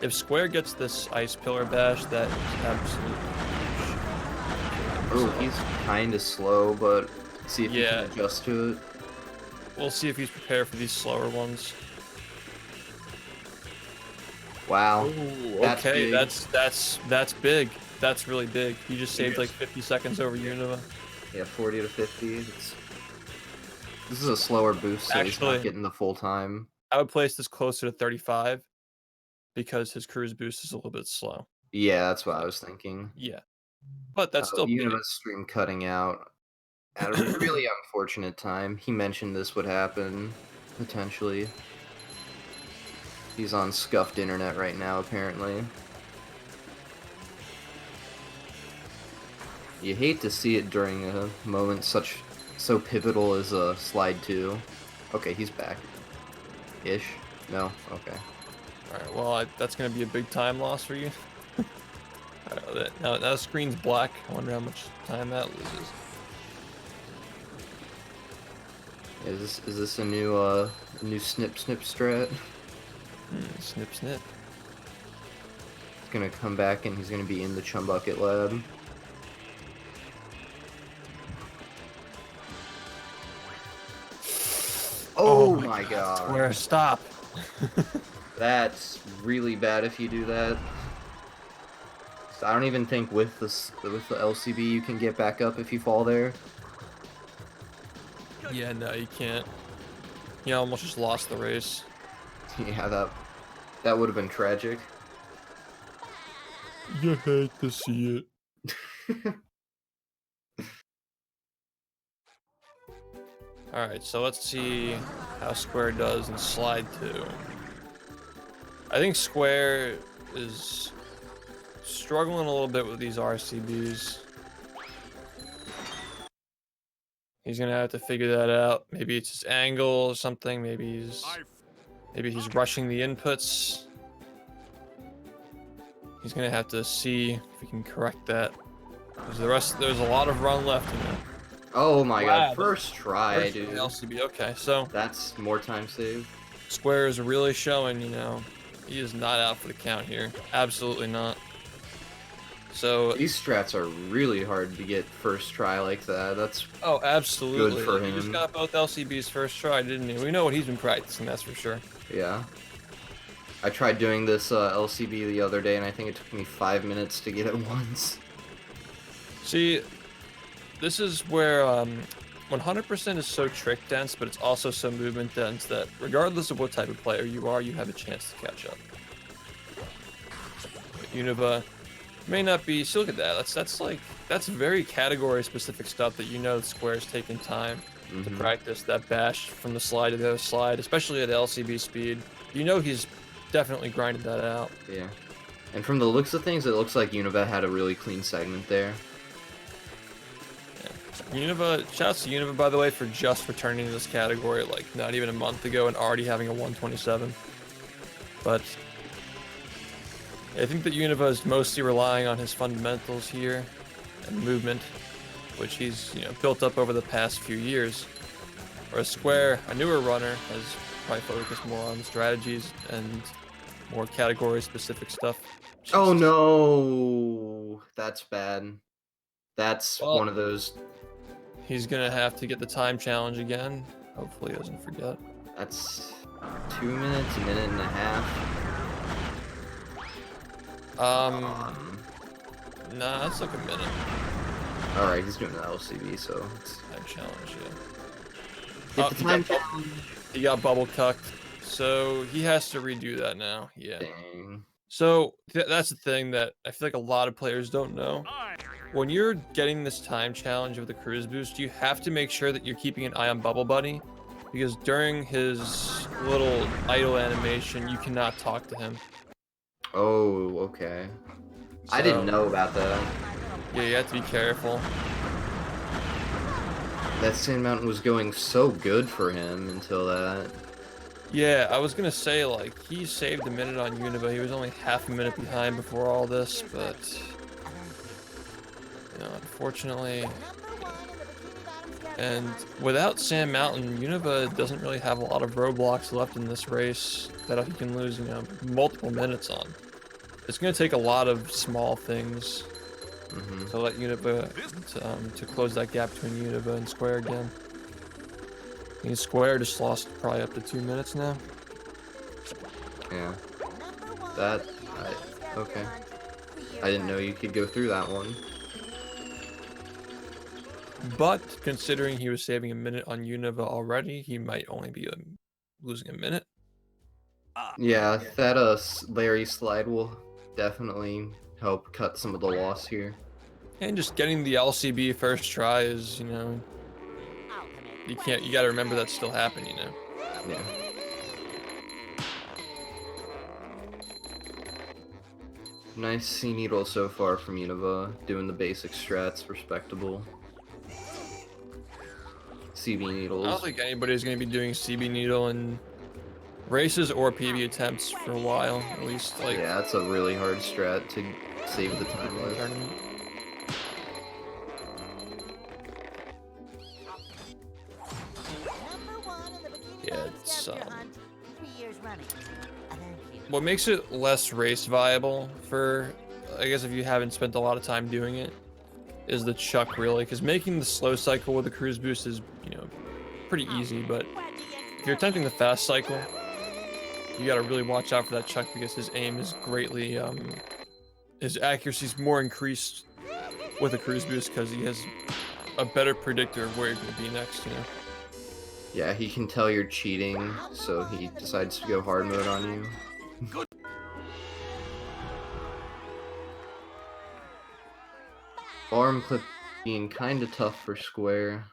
if Square gets this Ice Pillar Bash, that is absolutely huge. Oh, he's kinda slow, but see if he Yeah. can adjust to it. We'll see if he's prepared for these slower ones. Wow. Ooh, That's okay, big. that's big. That's really big. You just saved like 50 seconds over Univa. Yeah, 40 to 50. It's This is a slower boost, so he's Actually, not getting the full time. I would place this closer to 35 because his cruise boost is a little bit slow. Yeah, that's what I So, was thinking. yeah, but that's still big. Univa's stream cutting out at a really unfortunate time. He mentioned this would happen, potentially. He's on scuffed internet right now, apparently. You hate to see it during a moment so pivotal as a slide 2. Okay, he's back. Ish? No? Okay. Alright, well, that's going to be a big time loss for you. Now the screen's black. I wonder how much time that loses. Is this a new snip strat? Snip, snip. He's gonna come back and he's gonna be in the Chum Bucket Lab. Oh my god. Square, stop. That's really bad if you do that. So I don't even think with the LCB you can get back up if you fall there. Yeah, no, you can't. You almost just lost the race. Yeah, that would have been tragic. You hate to see it. Alright, so let's see how Square does in slide 2. I think Square is struggling a little bit with these RCBs. He's gonna have to figure that out. Maybe it's his angle or something. Maybe he's rushing the inputs. He's gonna have to see if he can correct that. There's a lot of run left in it. Oh my Wow, god, first try, dude. LCB, okay, so That's more time saved. Square is really showing, he is not out for the count here. Absolutely not. So These strats are really hard to get first try like that. That's absolutely. good for He just him. got both LCBs first try, didn't he? We know what he's been practicing, that's for sure. Yeah. I tried doing this LCB the other day, and I think it took me 5 minutes to get it once. See, this is where 100% is so trick dense, but it's also so movement dense that regardless of what type of player you are, you have a chance to catch up. Univa may not be. So look at that. That's very category specific stuff that Square's taking time to practice. That bash from the slide to the other slide, especially at LCB speed. He's definitely grinded that out. Yeah. And from the looks of things, it looks like Univa had a really clean segment there. Univa, shouts to Univa, by the way, for just returning to this category like not even a month ago and already having a 127. But I think that Univa is mostly relying on his fundamentals here and movement, which he's built up over the past few years. Whereas Square, a newer runner, has probably focused more on strategies and more category-specific stuff. Oh no, that's bad. That's Well, one of those. He's gonna have to get the time challenge again. Hopefully he doesn't forget. That's 2 minutes, a minute and a half. Nah, that's like a minute. Alright, he's doing the LCB, so it's... Time challenge, yeah. Get the time challenge. He got bubble cucked, so he has to redo that now. Yeah. Dang. So that's the thing that I feel like a lot of players don't know. When you're getting this time challenge with the cruise boost, you have to make sure that you're keeping an eye on Bubble Buddy, because during his little idle animation, you cannot talk to him. Oh, okay. So, I didn't know about that. Yeah, you have to be careful. That Sand Mountain was going so good for him until that. Yeah, I was gonna say, like, he saved a minute on Univa. He was only half a minute behind before all this, but unfortunately. And without Sand Mountain, Univa doesn't really have a lot of roadblocks left in this race that he can lose, multiple minutes on. It's gonna take a lot of small things to let Univa to close that gap between Univa and Square again. I mean, Square just lost probably up to 2 minutes now. Yeah. Okay. I didn't know you could go through that one. But considering he was saving a minute on Univa already, he might only be losing a minute. Yeah, that Larry slide will definitely help cut some of the loss here. And just getting the LCB first try is, you gotta remember that's still happening, Yeah. Nice C needle so far from Univa, doing the basic strats, respectable. CB I needles. don't think anybody's gonna be doing CB needle in races or PB attempts for a while, at least. Like, yeah, that's a really hard strat to save the time with. Tournament. Yeah, it's what makes it less race viable for, I guess, if you haven't spent a lot of time doing it, is the chuck, really, because making the slow cycle with a cruise boost is, pretty easy, but if you're attempting the fast cycle, you gotta really watch out for that chuck because his aim is greatly, his accuracy is more increased with a cruise boost because he has a better predictor of where you're gonna be next, Yeah, he can tell you're cheating, so he decides to go hard mode on you. Arm clip being kinda tough for Square.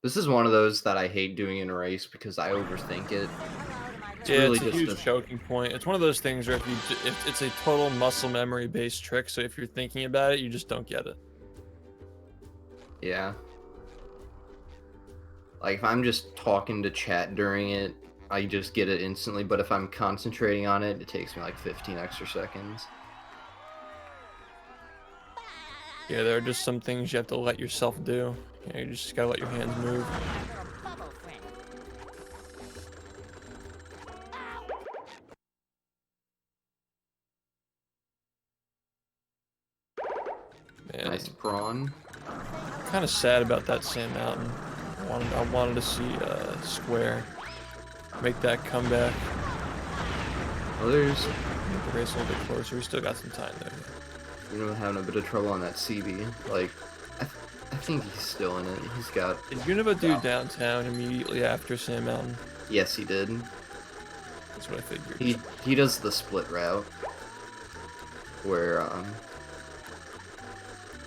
This is one of those that I hate doing in a race because I overthink it. It's really a huge choking point. It's one of those things where if it's a total muscle memory based trick, so if you're thinking about it, you just don't get it. Yeah. Like, if I'm just talking to chat during it, I just get it instantly, but if I'm concentrating on it, it takes me like 15 extra seconds. Yeah, there are just some things you have to let yourself do. You just gotta let your hands move. Man, nice prawn. Kind of sad about that Sand Mountain. I wanted to see Square make that comeback. Others. Make the race a little bit closer. We still got some time there. Having a bit of trouble on that CB. Like, I think he's still in it. He's got. Did Univa do downtown immediately after Sand Mountain? Yes, he did. That's what I figured. He does the split route, where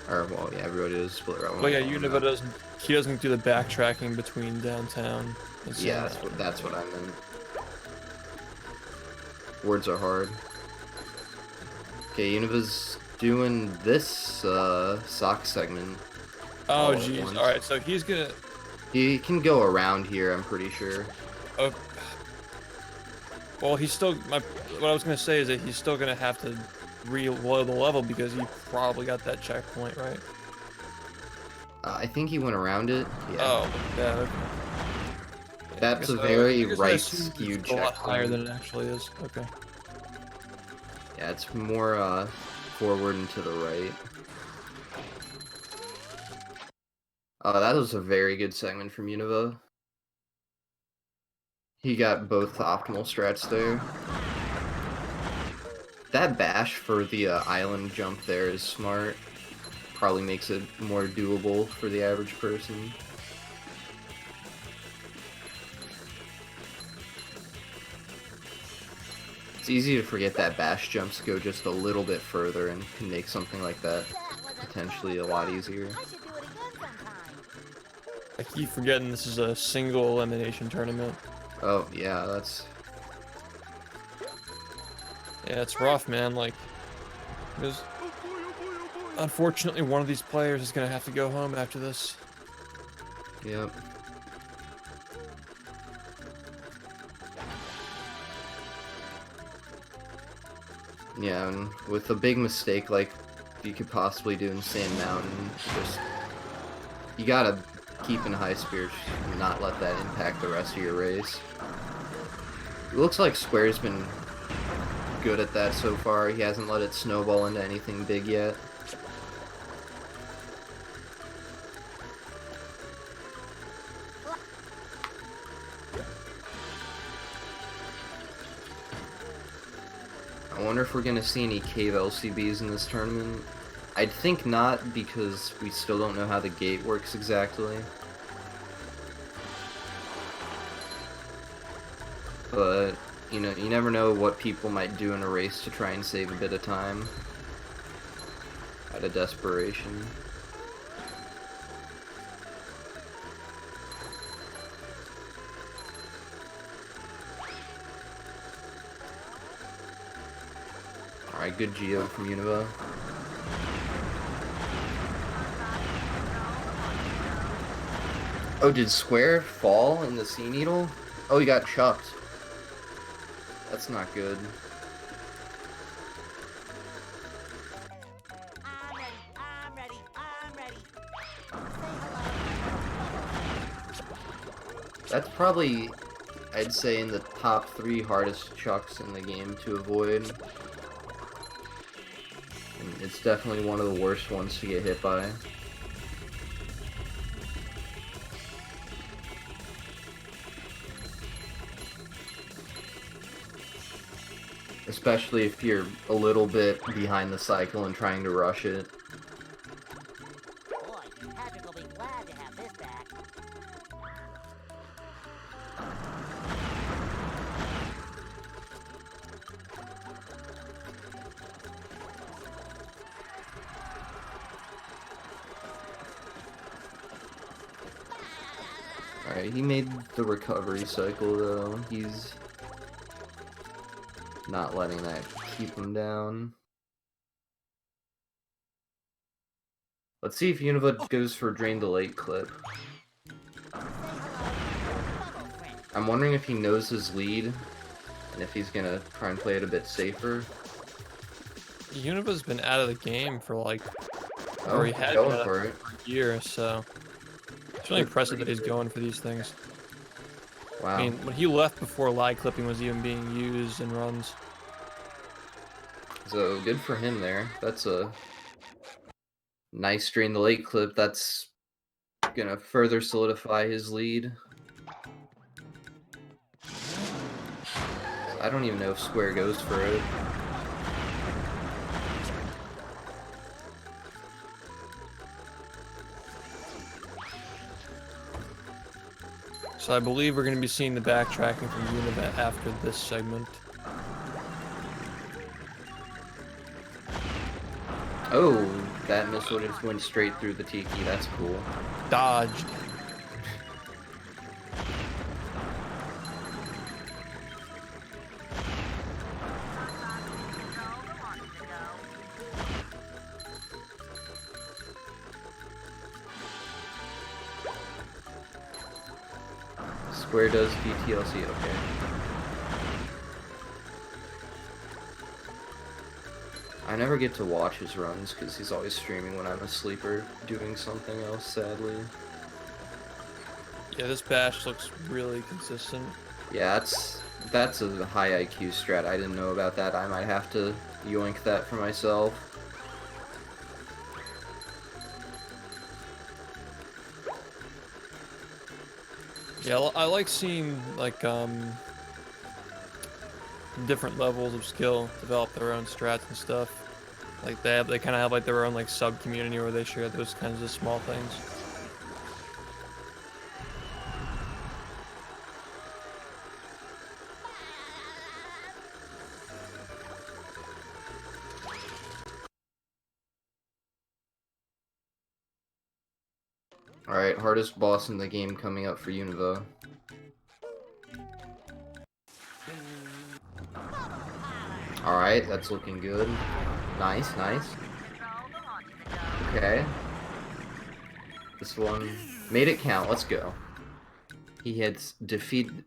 well, yeah, everybody does split route. Well, yeah, Univa doesn't. He doesn't do the backtracking between downtown and Sand Yeah, Mountain. that's what I meant. Words are hard. Okay, Univa's doing this sock segment. Oh jeez. All right, so he's gonna. He can go around here, I'm pretty sure. Oh. Well, he's still. What I was gonna say is that he's still gonna have to reload the level because he probably got that checkpoint, right? I think he went around it. Yeah. Oh, yeah. Okay. That's a very right skewed checkpoint. A lot higher than it actually is. Okay. Yeah, it's more forward and to the right. That was a very good segment from Univa. He got both the optimal strats there. That bash for the island jump there is smart. Probably makes it more doable for the average person. It's easy to forget that bash jumps go just a little bit further and can make something like that potentially a lot easier. I keep forgetting this is a single elimination tournament. Oh, yeah, that's... Yeah, it's rough, man. Like, because unfortunately one of these players is going to have to go home after this. Yep. Yeah, and with a big mistake like you could possibly do in Sand Mountain, just... You gotta keep in high spirits and not let that impact the rest of your race. It looks like Square's been good at that so far. He hasn't let it snowball into anything big yet. I wonder if we're gonna see any cave LCBs in this tournament. I'd think not, because we still don't know how the gate works exactly. But, you know, you never know what people might do in a race to try and save a bit of time. Out of desperation. Alright, good Geo from Univa. Oh, did Square fall in the Sea Needle? Oh, he got chucked. That's not good. I'm ready. Say hello. That's probably, I'd say, in the top 3 hardest chucks in the game to avoid. And it's definitely one of the worst ones to get hit by. Especially if you're a little bit behind the cycle and trying to rush it. Boy, Patrick will be glad to have this back. Alright, he made the recovery cycle though. He's not letting that keep him down. Let's see if Univa goes for Drain the Lake clip. I'm wondering if he knows his lead, and if he's gonna try and play it a bit safer. Univa's been out of the game for like, Oh, or he had going been out for it. for a year, so it's really impressive that he's going for these things. Wow. I mean, when he left before lie clipping was even being used in runs. So good for him there. That's a nice Drain the Lake clip. That's gonna further solidify his lead. I don't even know if Square goes for it. So I believe we're going to be seeing the backtracking from Univa after this segment. Oh, that missile just went straight through the Tiki. That's cool. Dodged. Square does DTLC, okay. I never get to watch his runs because he's always streaming when I'm asleep or doing something else, sadly. Yeah, this bash looks really consistent. Yeah, that's a high IQ strat. I didn't know about that. I might have to yoink that for myself. Yeah, I like seeing like different levels of skill develop their own strats and stuff. Like they kind of have like their own like sub community where they share those kinds of small things. Alright, hardest boss in the game coming up for Univa. Alright, that's looking good. Nice, nice. Okay. This one made it count. Let's go. He had defeated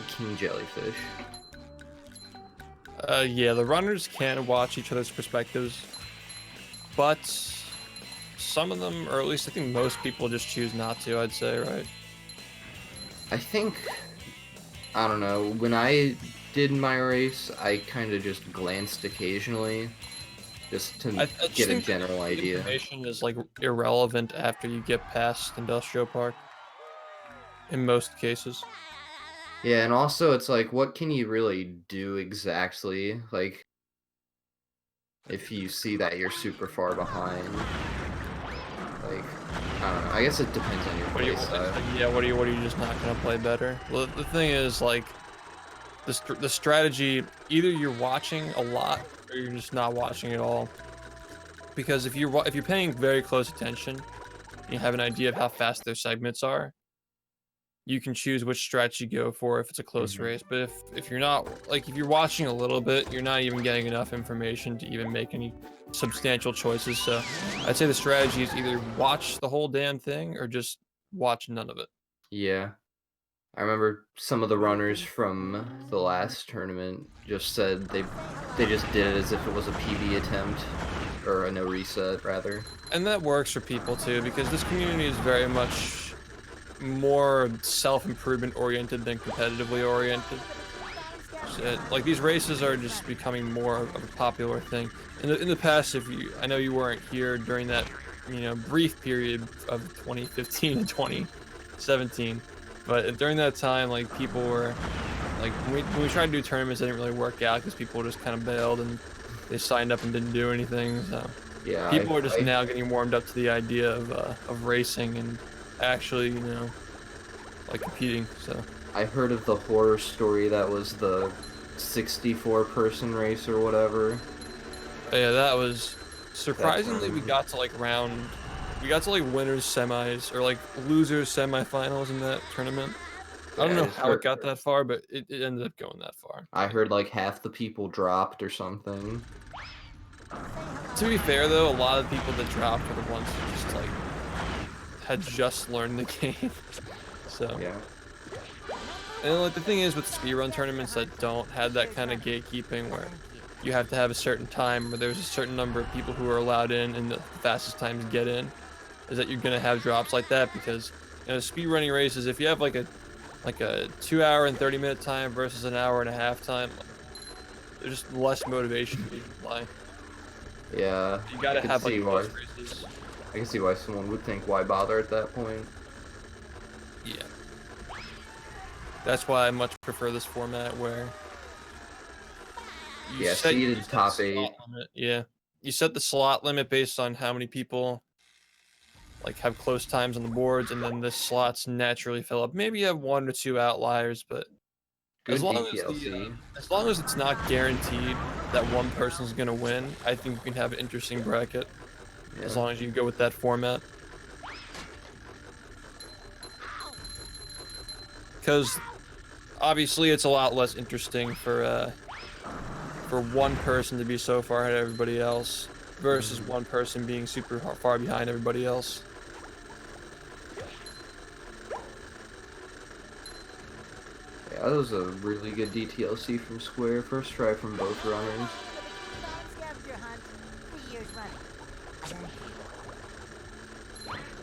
King Jellyfish. Yeah, the runners can watch each other's perspectives, but some of them, or at least I think most people, just choose not to. I'd say, right? I think, I don't know, when I did my race, I kind of just glanced occasionally, just to get a general idea. Information is like irrelevant after you get past Industrial Park, in most cases. Yeah, and also it's like, what can you really do exactly? Like, if you see that you're super far behind. Like, I don't know. I guess it depends on your play style. Yeah, what are you just not gonna play better? Well, the thing is, like, the strategy, either you're watching a lot or you're just not watching at all. Because if you're paying very close attention, and you have an idea of how fast their segments are, you can choose which strat you go for if it's a close race. But if you're not, like, if you're watching a little bit, you're not even getting enough information to even make any substantial choices. So I'd say the strategy is either watch the whole damn thing or just watch none of it. Yeah. I remember some of the runners from the last tournament just said they just did it as if it was a PB attempt, or a no reset, rather. And that works for people too, because this community is very much more self-improvement oriented than competitively oriented. So, like, these races are just becoming more of a popular thing. In the past, I know you weren't here during that, brief period of 2015 and 2017, but during that time, like, people were, like, when we tried to do tournaments, it didn't really work out because people just kind of bailed and they signed up and didn't do anything. So Yeah, people are just now getting warmed up to the idea of racing and actually, like, competing. So I heard of the horror story that was the 64-person race or whatever. yeah, that was surprisingly, we got to like winners semis or like losers semifinals in that tournament. I don't know how it got that far, but it ended up going that far. I heard like half the people dropped or something. To be fair though, a lot of people that dropped were the ones who just like had just learned the game. So yeah. And like the thing is with speedrun tournaments that don't have that kind of gatekeeping where you have to have a certain time, or there's a certain number of people who are allowed in and the fastest times get in, is that you're gonna have drops like that because speedrunning races, if you have like a 2 hour and 30-minute time versus an hour and a half time, there's just less motivation to even play. Yeah. You gotta have like close races. I can see why someone would think, why bother at that point. Yeah. That's why I much prefer this format where you seeded top 8. Yeah. You set the slot limit based on how many people like have close times on the boards, and then the slots naturally fill up. Maybe you have 1 or 2 outliers, but as long as it's not guaranteed that one person's gonna win, I think you can have an interesting bracket. Yeah. As long as you can go with that format. Because obviously it's a lot less interesting for one person to be so far ahead of everybody else versus one person being super far behind everybody else. Yeah, that was a really good DTLC from Square. First try from both runners.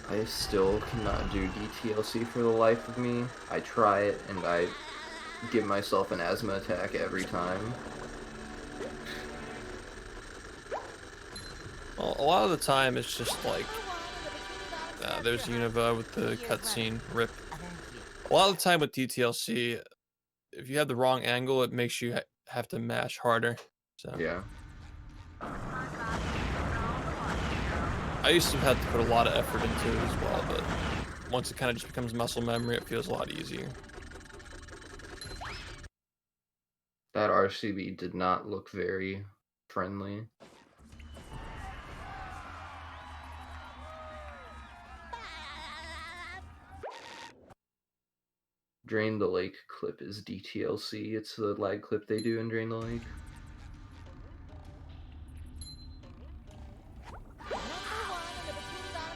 I still cannot do DTLC for the life of me. I try it and I give myself an asthma attack every time. Well, a lot of the time it's just like, there's Univa with the cutscene, rip. A lot of the time with DTLC, if you have the wrong angle, it makes you have to mash harder. So yeah. I used to have to put a lot of effort into it as well, but once it kind of just becomes muscle memory, it feels a lot easier. That RCB did not look very friendly. Drain the Lake clip is DTLC. It's the lag clip they do in Drain the Lake.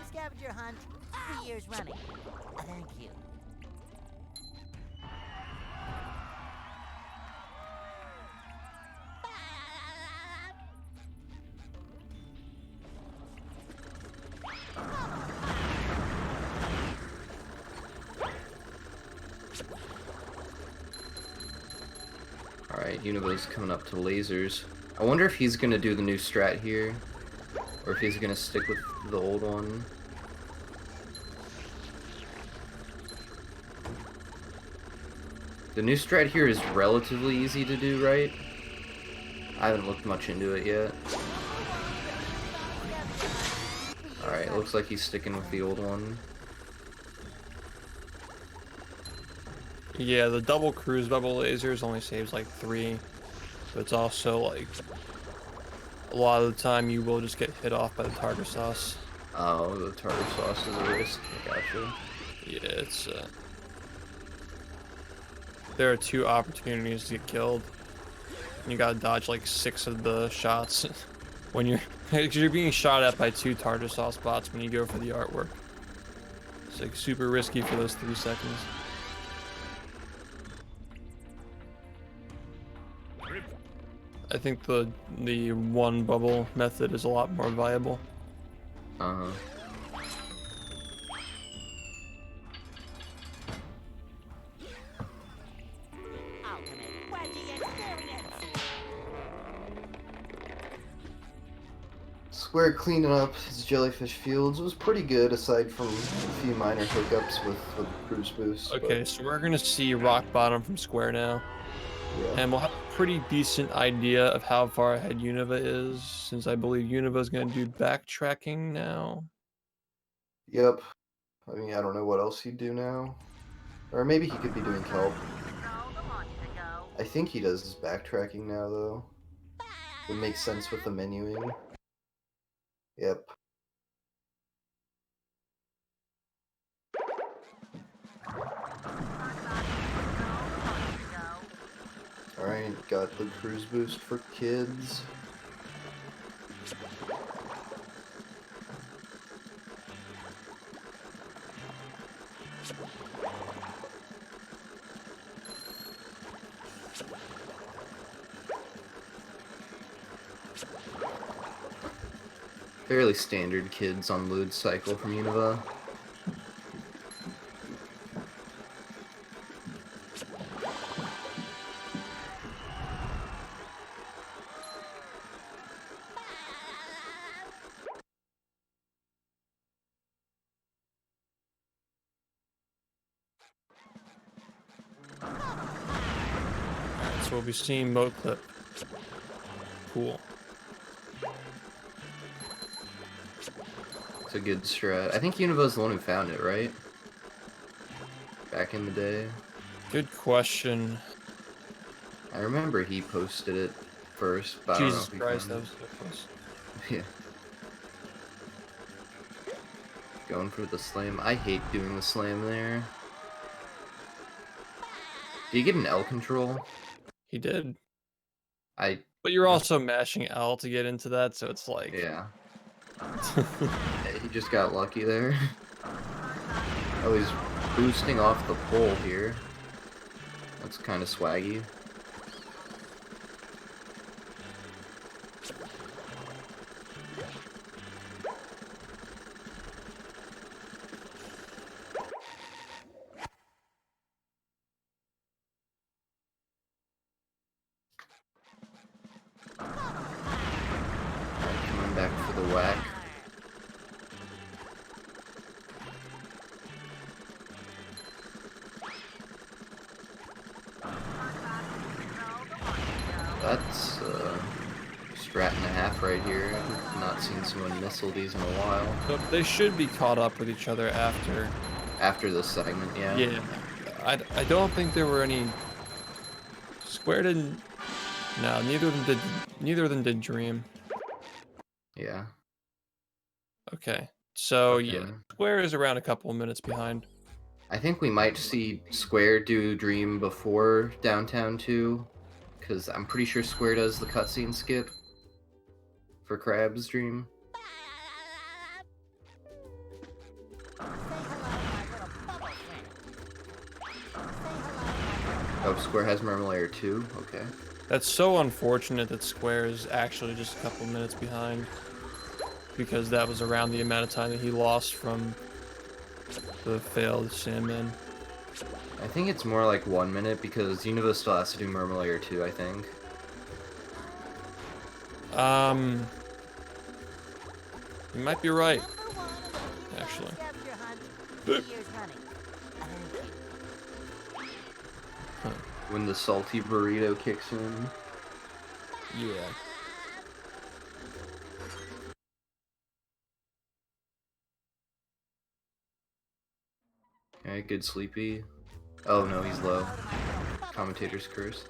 Scavenger hunt 3 years running. Thank you. Alright, Univa's coming up to lasers. I wonder if he's gonna do the new strat here, or if he's gonna stick with the old one. The new strat here is relatively easy to do, right? I haven't looked much into it yet. it looks like he's sticking with the old one. Yeah, the double cruise bubble lasers only saves like 3, but it's also like a lot of the time you will just get hit off by the tartar sauce. Oh, the tartar sauce is a risk. Gotcha. Yeah, it's there are 2 opportunities to get killed. And you gotta dodge like 6 of the shots when you're being shot at by 2 tartar sauce bots when you go for the artwork. It's like super risky for those 3 seconds. I think the one bubble method is a lot more viable. Uh-huh. Ultimate wedgie experience. Square cleaning up his Jellyfish Fields was pretty good, aside from a few minor hiccups with the cruise boost. Okay, so we're gonna see rock bottom from Square now. Yeah. And we'll have a pretty decent idea of how far ahead Univa is, since I believe Univa is going to do backtracking now. Yep. I mean, I don't know what else he'd do now. Or maybe he could be doing kelp. I think he does his backtracking now, though. It makes sense with the menuing. Yep. Alright, got the cruise boost for kids. Fairly standard kids on Lude's cycle from Univa. Alright, so we'll be seeing mode clip. Cool. It's a good strat. I think Univa's the one who found it, right? Back in the day. Good question. I remember he posted it first, but Jesus I don't know if he Christ, that found was so close. it. Yeah. Going for the slam. I hate doing the slam there. Do you get an L control? He did. I... But you're also mashing L to get into that, so it's like... Yeah. He just got lucky there. Oh, he's boosting off the pole here. That's kind of swaggy. Alright, coming back for the whack. That's strat and a half right here. I've not seen someone missile these in a while. So they should be caught up with each other after. After this segment, yeah. Yeah. I don't think there were any... Square didn't... No, neither of them did Dream. Yeah. Okay. So Okay. yeah, Square is around a couple of minutes behind. I think we might see Square do Dream before Downtown 2, because I'm pretty sure Square does the cutscene skip for Crab's Dream. Oh, Square has Mermalayer too? Okay. That's so unfortunate that Square is actually just a couple minutes behind, because that was around the amount of time that he lost from the failed Sandman. I think it's more like 1 minute because Univa still has to do Mermalayer too, I think. You might be right, actually. When the salty burrito kicks in. Yeah. Alright, good Sleepy. Oh no, he's low. Commentator's curse.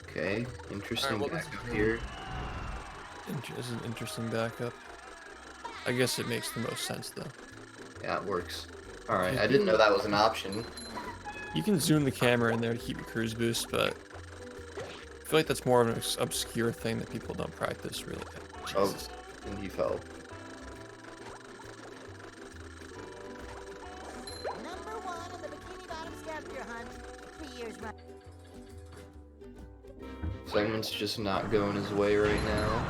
Okay, interesting Alright, well, backup here. This is an interesting backup. I guess it makes the most sense though. Yeah, it works. Alright, Okay, I didn't know that was an option. You can zoom the camera in there to keep your cruise boost, but I feel like that's more of an obscure thing that people don't practice really. Oh, Jesus. and he fell. Number 1 in the Bikini Bottom scavenger hunt. 3 years running. Segment's just not going his way right now.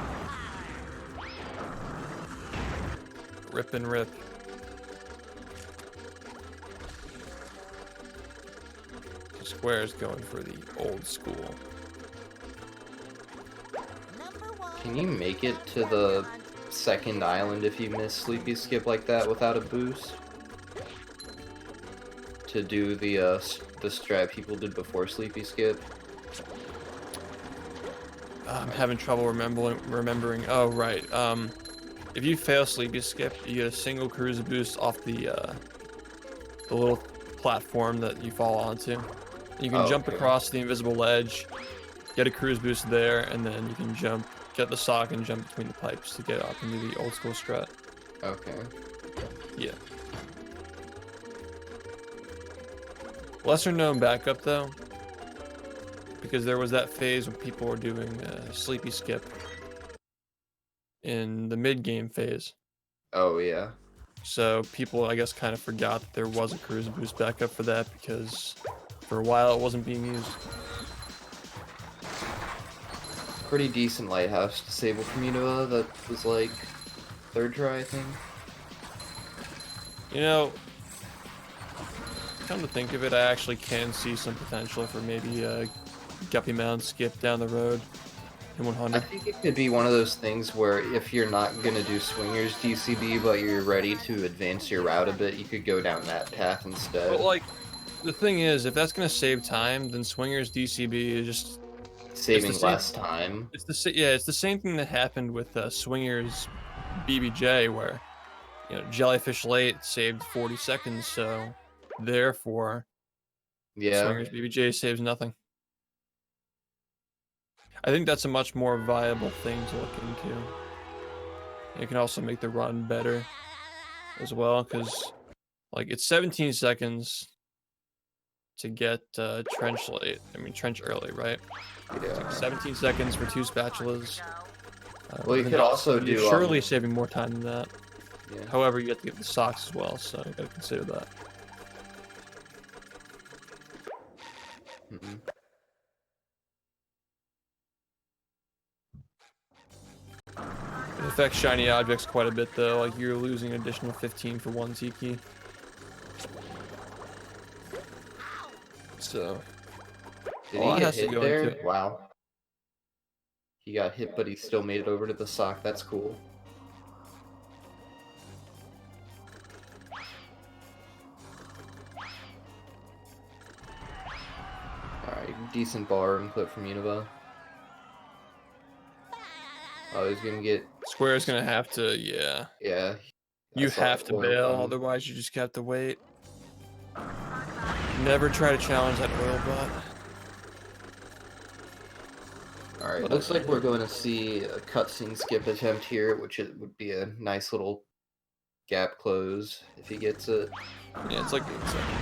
Rip and rip. Square's going for the old school. Number 1 Can you make it to the second island if you miss Sleepy Skip like that without a boost? To do the strat people did before Sleepy Skip? I'm having trouble remembering. Oh, right. If you fail Sleepy Skip, you get a single cruise boost off the little platform that you fall onto. You can jump across the invisible ledge, get a cruise boost there, and then you can jump, get the sock, and jump between the pipes to get up into the old school strat. Okay. Yeah. Lesser known backup though, because there was that phase when people were doing Sleepy Skip in the mid-game phase. Oh yeah. So people, I guess, kind of forgot that there was a cruise boost backup for that because for a while it wasn't being used. Pretty decent lighthouse disable from Univa. That was like third try, I think. You know, come to think of it, I actually can see some potential for maybe a Guppy Mound skip down the road in I 100. think it could be one of those things where if you're not gonna do Swingers DCB, but you're ready to advance your route a bit, you could go down that path instead. But like, the thing is, if that's gonna save time, then Swingers DCB is just Saving less time. It's the same thing that happened with Swingers BBJ, where Jellyfish late saved 40 seconds, so therefore Yeah. Swingers BBJ saves nothing. I think that's a much more viable thing to look into. It can also make the run better as well, because like it's 17 seconds to get trench late. I mean trench early, right? Yeah. Like 17 seconds for 2 spatulas. Well, you could also do surely saving more time than that. Yeah. However, you have to get the socks as well, so you gotta consider that. Mm-mm. It affects shiny objects quite a bit though, like you're losing an additional 15 for 1 Tiki. So Did he get hit there? Wow. He got hit, but he still made it over to the sock. That's cool. Alright, decent bar and clip from Univa. Oh, he's gonna get... Square's gonna have to, yeah. Yeah. You have to bail, otherwise you just have to wait. Never try to challenge that oil bot. Alright, looks like we're going to see a cutscene skip attempt here, which it would be a nice little gap close if he gets it. Yeah, it's like 8 seconds.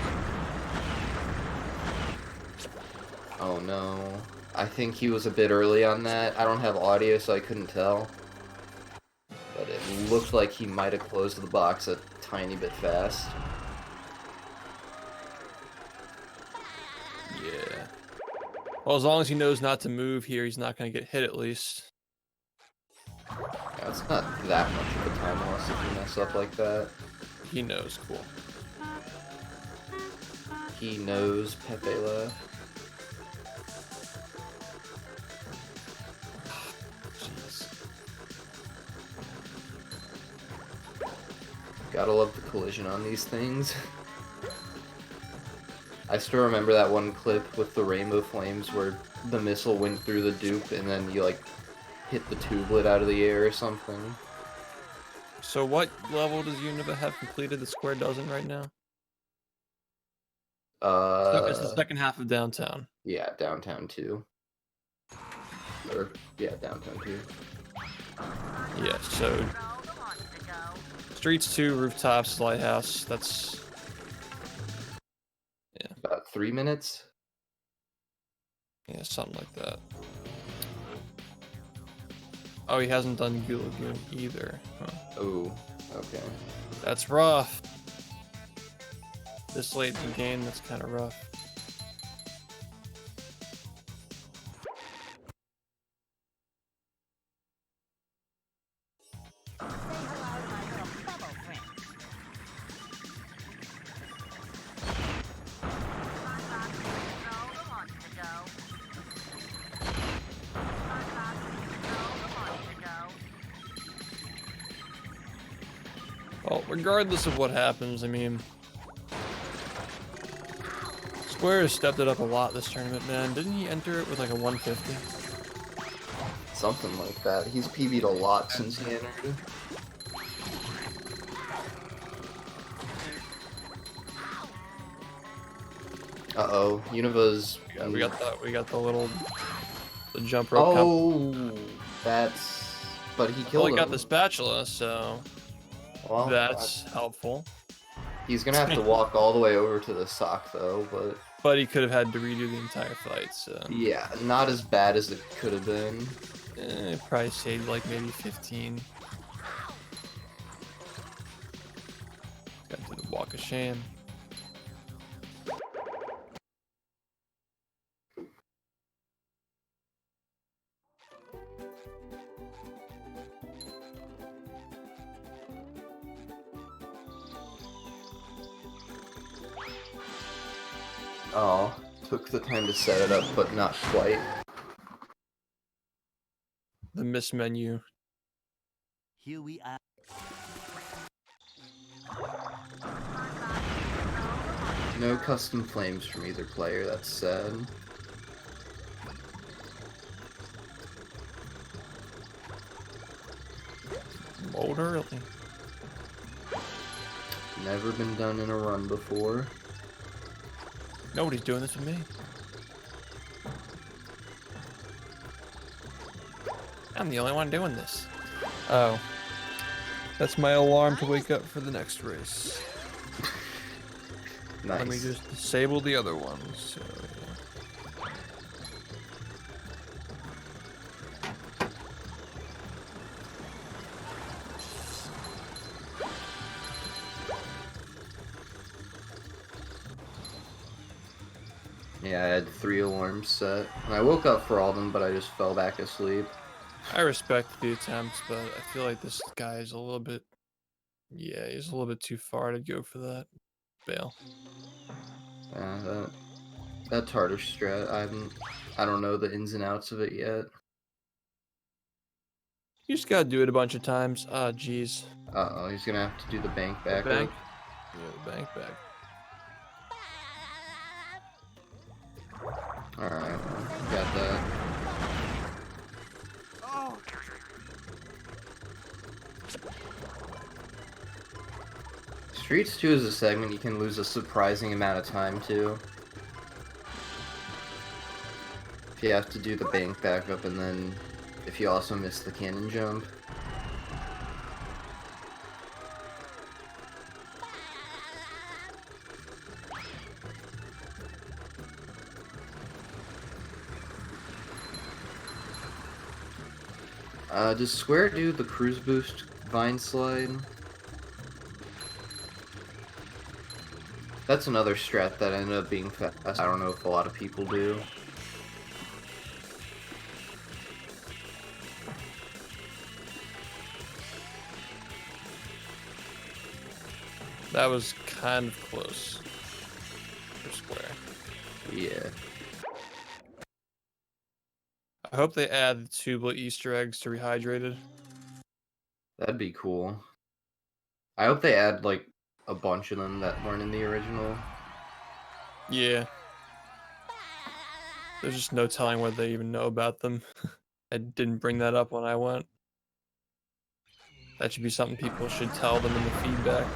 Oh no. I think he was a bit early on that. I don't have audio, so I couldn't tell. But it looked like he might have closed the box a tiny bit fast. Yeah. Well, as long as he knows not to move here, he's not going to get hit at least. Yeah, it's not that much of a time loss if you mess up like that. He knows, cool. He knows Pepe left. Jeez. Gotta love the collision on these things. I still remember that one clip with the rainbow flames where the missile went through the dupe and then you like hit the tublet out of the air or something. So what level does Univa have completed that Square doesn't right now? So it's the second half of Downtown. Yeah, Downtown 2. Or, yeah, Downtown 2. Yeah, so Streets 2, Rooftops, Lighthouse, that's... Yeah. About 3 minutes? Yeah, something like that. Oh, he hasn't done Goo Lagoon either. Huh. Oh, okay. That's rough. This late in the game, that's kind of rough. Say hello to my little bubble friend. Well, regardless of what happens, I mean, Square has stepped it up a lot this tournament, man. Didn't he enter it with like a 150? Something like that. He's PB'd a lot since he entered. Uh-oh, Univa's... Yeah, we got the jump rope. Oh, that's... But he killed Well, he him. got the spatula, so Well, that's helpful. He's gonna have to walk all the way over to the sock, though, but... But he could have had to redo the entire fight, so... Yeah, not as bad as it could have been. Probably saved like maybe 15. Got to do the walk of shame. Oh, took the time to set it up, but not quite. The miss menu. Here we are. No custom flames from either player, that's sad. Old early. Never been done in a run before. Nobody's doing this with me. I'm the only one doing this. Oh. That's my alarm to wake up for the next race. Nice. Let me just disable the other ones. So, Yeah, I had 3 alarms set. And I woke up for all of them, but I just fell back asleep. I respect the attempts, but I feel like this guy is a little bit... Yeah, he's a little bit too far to go for that. Bail. That Tartar strat, I don't know the ins and outs of it yet. You just gotta do it a bunch of times. Ah, jeez. Uh-oh, he's gonna have to do the bank back Bank? up. Yeah, the bank back. Alright, well, got that. Streets 2 is a segment you can lose a surprising amount of time to. If you have to do the bank back up and then if you also miss the cannon jump. Does Square do the cruise boost vine slide? That's another strat that ended up being fast. I don't know if a lot of people do. That was kind of close for Square. Yeah. I hope they add the tubeless Easter eggs to Rehydrated. That'd be cool. I hope they add, like, a bunch of them that weren't in the original. Yeah. There's just no telling whether they even know about them. I didn't bring that up when I went. That should be something people should tell them in the feedback.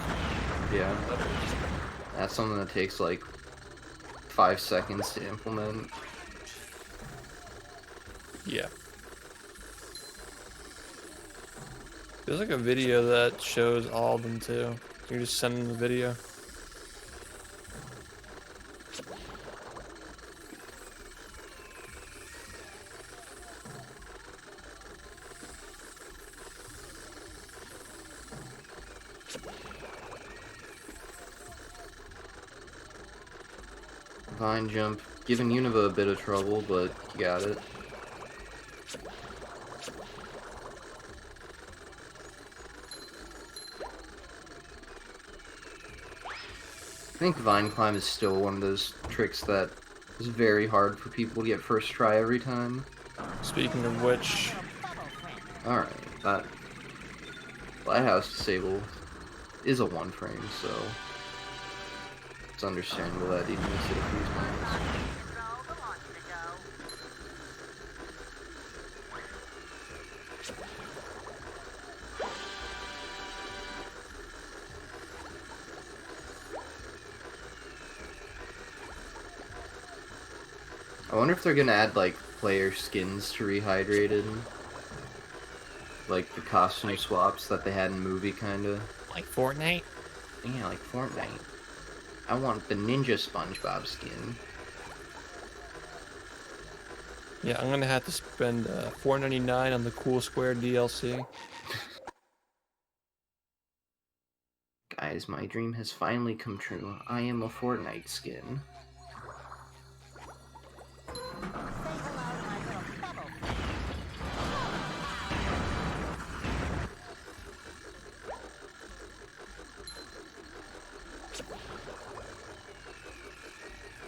Yeah. That's something that takes like 5 seconds to implement. Yeah. There's like a video that shows all of them too. You just send them the video. Vine jump, giving Univa a bit of trouble, but you got it. I think Vine Climb is still one of those tricks that is very hard for people to get first try every time. Speaking of which, Alright, that Lighthouse Disable is a 1 frame, so it's understandable that he'd miss it a few times. I wonder if they're gonna add, like, player skins to Rehydrated. Like the costume swaps that they had in movie, kinda. like Fortnite? Yeah, like Fortnite. I want the Ninja Spongebob skin. Yeah, I'm gonna have to spend $4.99 on the Cool Square DLC. Guys, my dream has finally come true. I am a Fortnite skin.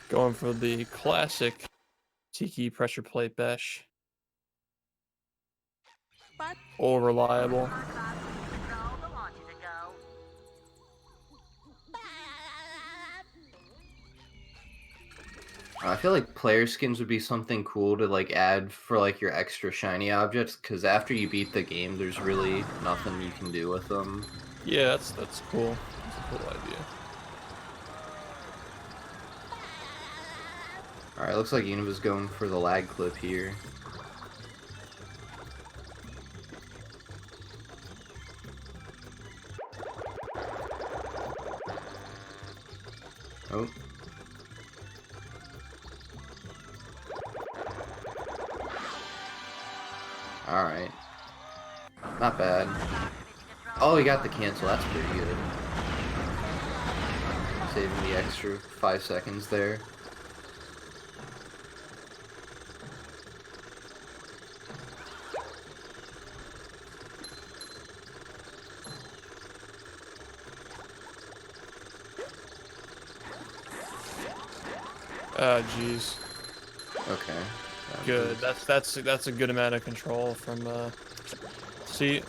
Going for the classic Tiki pressure plate bash. All reliable. I feel like player skins would be something cool to like add for like your extra shiny objects, because after you beat the game, there's really nothing you can do with them. Yeah, that's cool. That's a cool idea. Alright, looks like Univa's going for the lag clip here. Oh. Alright. Not bad. Oh, he got the cancel. That's pretty good. Saving the extra 5 seconds there. Jeez. Okay. Good. That's a good amount of control from. See,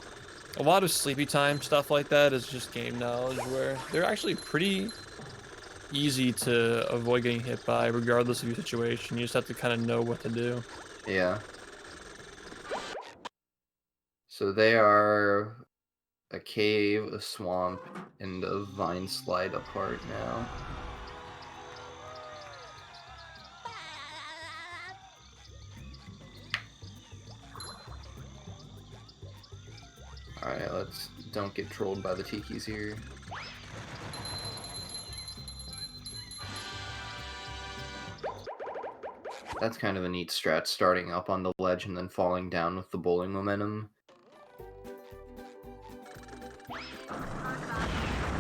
a lot of sleepy time stuff like that is just game knowledge, where they're actually pretty easy to avoid getting hit by, regardless of your situation. You just have to kind of know what to do. Yeah. So they are a cave, a swamp, and a vine slide apart now. Alright, let's don't get trolled by the Tikis here. That's kind of a neat strat, starting up on the ledge and then falling down with the bowling momentum.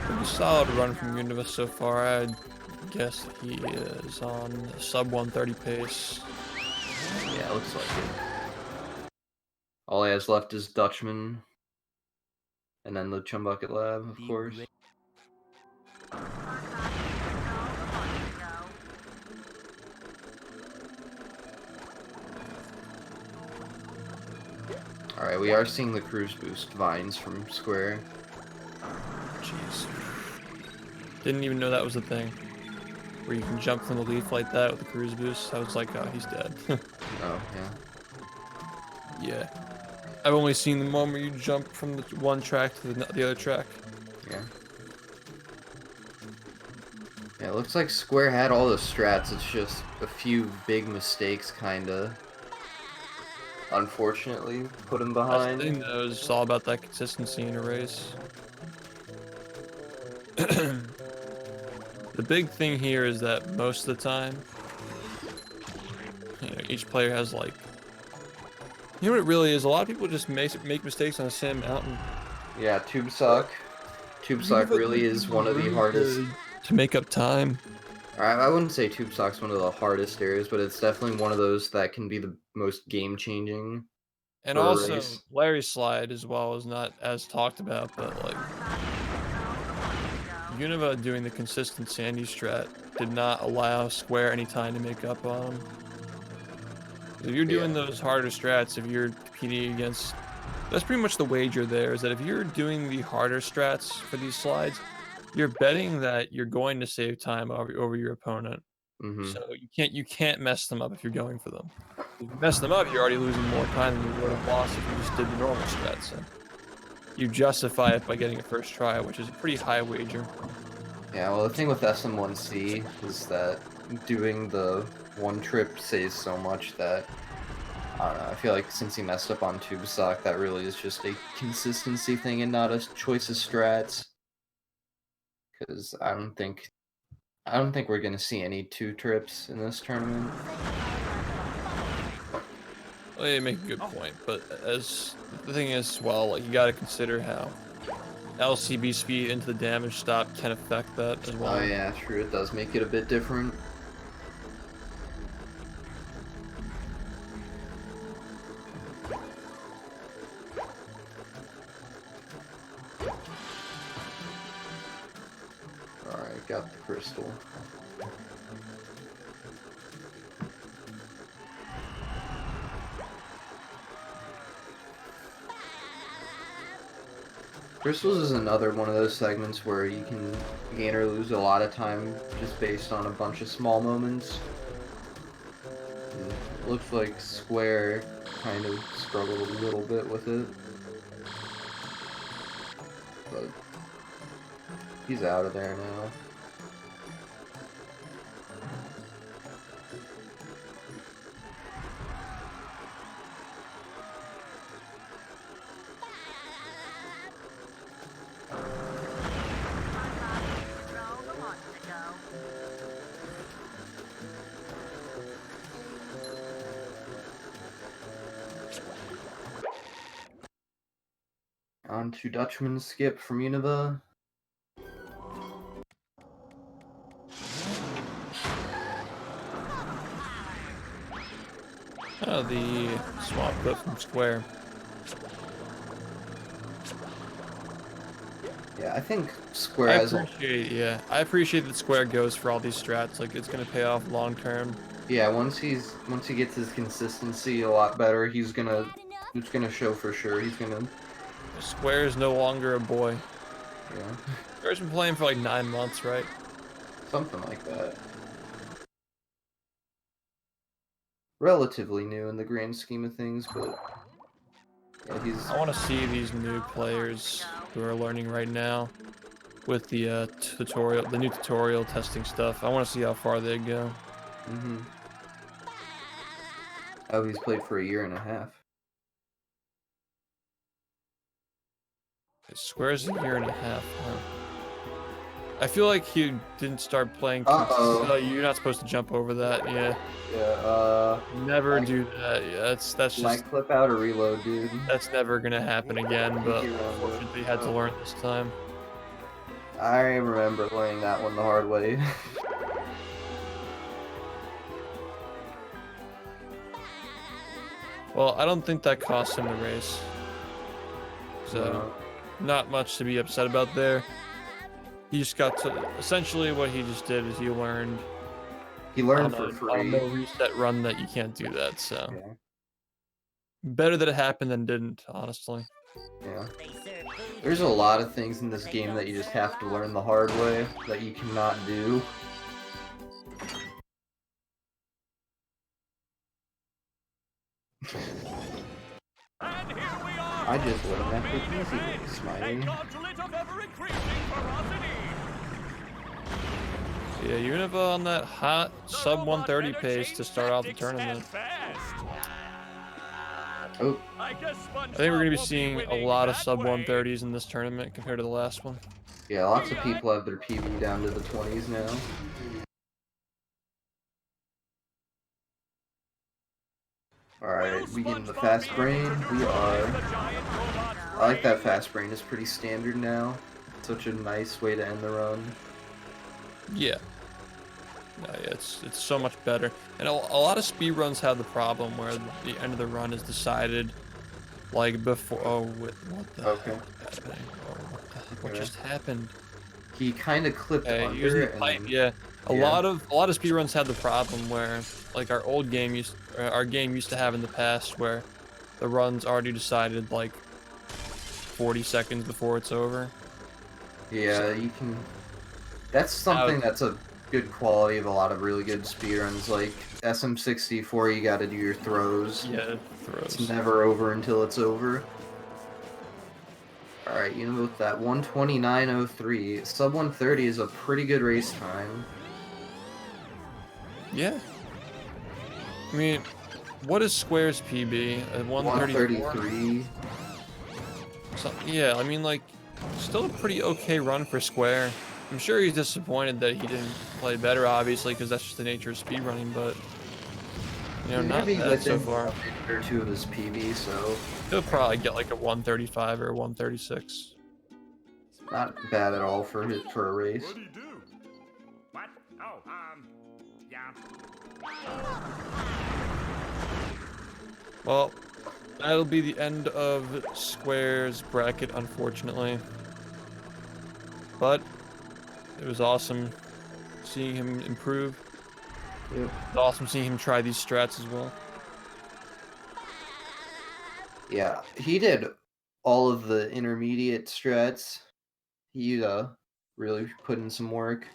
Pretty solid run from Univa so far. I'd guess he is on a sub 130 pace. Yeah, looks like it. All he has left is Dutchman. And then the Chumbucket Lab, of course. Alright, we are seeing the cruise boost vines from Square. Jeez. Didn't even know that was a thing. Where you can jump from the leaf like that with the cruise boost. I was like, oh, he's dead. Oh, yeah. Yeah. I've only seen the one where you jump from the one track to the other track. Yeah. Yeah, it looks like Square had all the strats. It's just a few big mistakes, kinda. Unfortunately, put him That's the behind. thing, though, is all about that consistency in a race. The big thing here is that most of the time, you know, each player has like, you know what it really is? A lot of people just make mistakes on the same mountain. Yeah, Tube Sock. Tube Sock really is one of the hardest. To make up time. I wouldn't say Tube Sock's one of the hardest areas, but it's definitely one of those that can be the most game-changing And for a also, race. Larry's slide as well is not as talked about, but like, Univa doing the consistent Sandy strat did not allow Square any time to make up on him. If you're doing those harder strats, if you're competing against, that's pretty much the wager there, is that if you're doing the harder strats for these slides, you're betting that you're going to save time over your opponent. Mm-hmm. So you can't mess them up if you're going for them. If you mess them up, you're already losing more time than you would have lost if you just did the normal strats. So you justify it by getting a first try, which is a pretty high wager. Yeah, well, the thing with SM1C is that doing the one trip saves so much that, I don't know, I feel like since he messed up on Tube Sock, that really is just a consistency thing and not a choice of strats. Because I don't think we're gonna see any 2 trips in this tournament. Well, you make a good point, but as the thing is, well, like, you gotta consider how LCB speed into the damage stop can affect that as well. Oh yeah, true, it does make it a bit different. Alright, got the crystal. Crystals is another one of those segments where you can gain or lose a lot of time just based on a bunch of small moments. And it looks like Square kind of struggled a little bit with it. But he's out of there now. On to Dutchman skip from Univa. Oh, the swap clip from Square. Yeah, I think Square has I appreciate that Square goes for all these strats. Like, it's gonna pay off long term. yeah, once he gets his consistency a lot better, it's gonna show for sure. He's gonna Square is no longer a boy. yeah, Square's been playing for like 9 months, right? something like that. Relatively new in the grand scheme of things, but yeah, I want to see these new players who are learning right now with the the new tutorial testing stuff. I want to see how far they go. Oh, he's played for a year and a half. Square's a year and a half. Huh? I feel like he didn't start playing. Uh-oh. You're not supposed to jump over that. Yeah. Yeah, Never do that. Yeah, that's just. might clip out or reload, dude. That's never gonna happen again. But Tiki round, unfortunately, had to learn this time. I remember learning that one the hard way. Well, I don't think that cost him the race. So, not much to be upset about there. He just got to, essentially what he just did is he learned for free. on no reset run that you can't do that, so. Yeah. Better that it happened than didn't, honestly. Yeah. There's a lot of things in this game that you just have to learn the hard way that you cannot do. I just let him have the easy way, Smiley. Consulate of ever-increasing ferocity. Yeah, Univa on that hot sub 130 pace to start off the tournament. Oh, I think we're going to be seeing a lot of sub 130s in this tournament compared to the last one. yeah, lots of people have their PB down to the 20s now. Alright, we getting the fast brain. We are. I like that fast brain. It's pretty standard now. Such a nice way to end the run. Yeah. No, yeah, it's so much better. And a lot of speed runs have the problem where the end of the run is decided like before. Oh, what the Okay. hell is happening? Oh, what just happened? He kind of clipped under Using the and pipe, then, yeah. A lot of speedruns have the problem where, like our game used to have in the past, where the run's already decided like 40 seconds before it's over. Yeah, So, you can. That's something that's a good quality of a lot of really good speedruns. Like SM64, you got to do your throws. yeah, throws. It's never over until it's over. Alright, you know, with that 129.03, sub 130 is a pretty good race time. Yeah. I mean, what is Square's PB? 133. So, yeah, I mean, like, still a pretty okay run for Square. I'm sure he's disappointed that he didn't play better, obviously, because that's just the nature of speedrunning, but, you know, not bad so far. Or two of his PB, so He'll probably get like a 135 or a 136. not bad at all for a race. What do you do? What? Oh, yeah. Well, that'll be the end of Square's bracket, unfortunately. But it was awesome seeing him improve. Yep. It's awesome seeing him try these strats as well. Yeah, he did all of the intermediate strats. He really put in some work.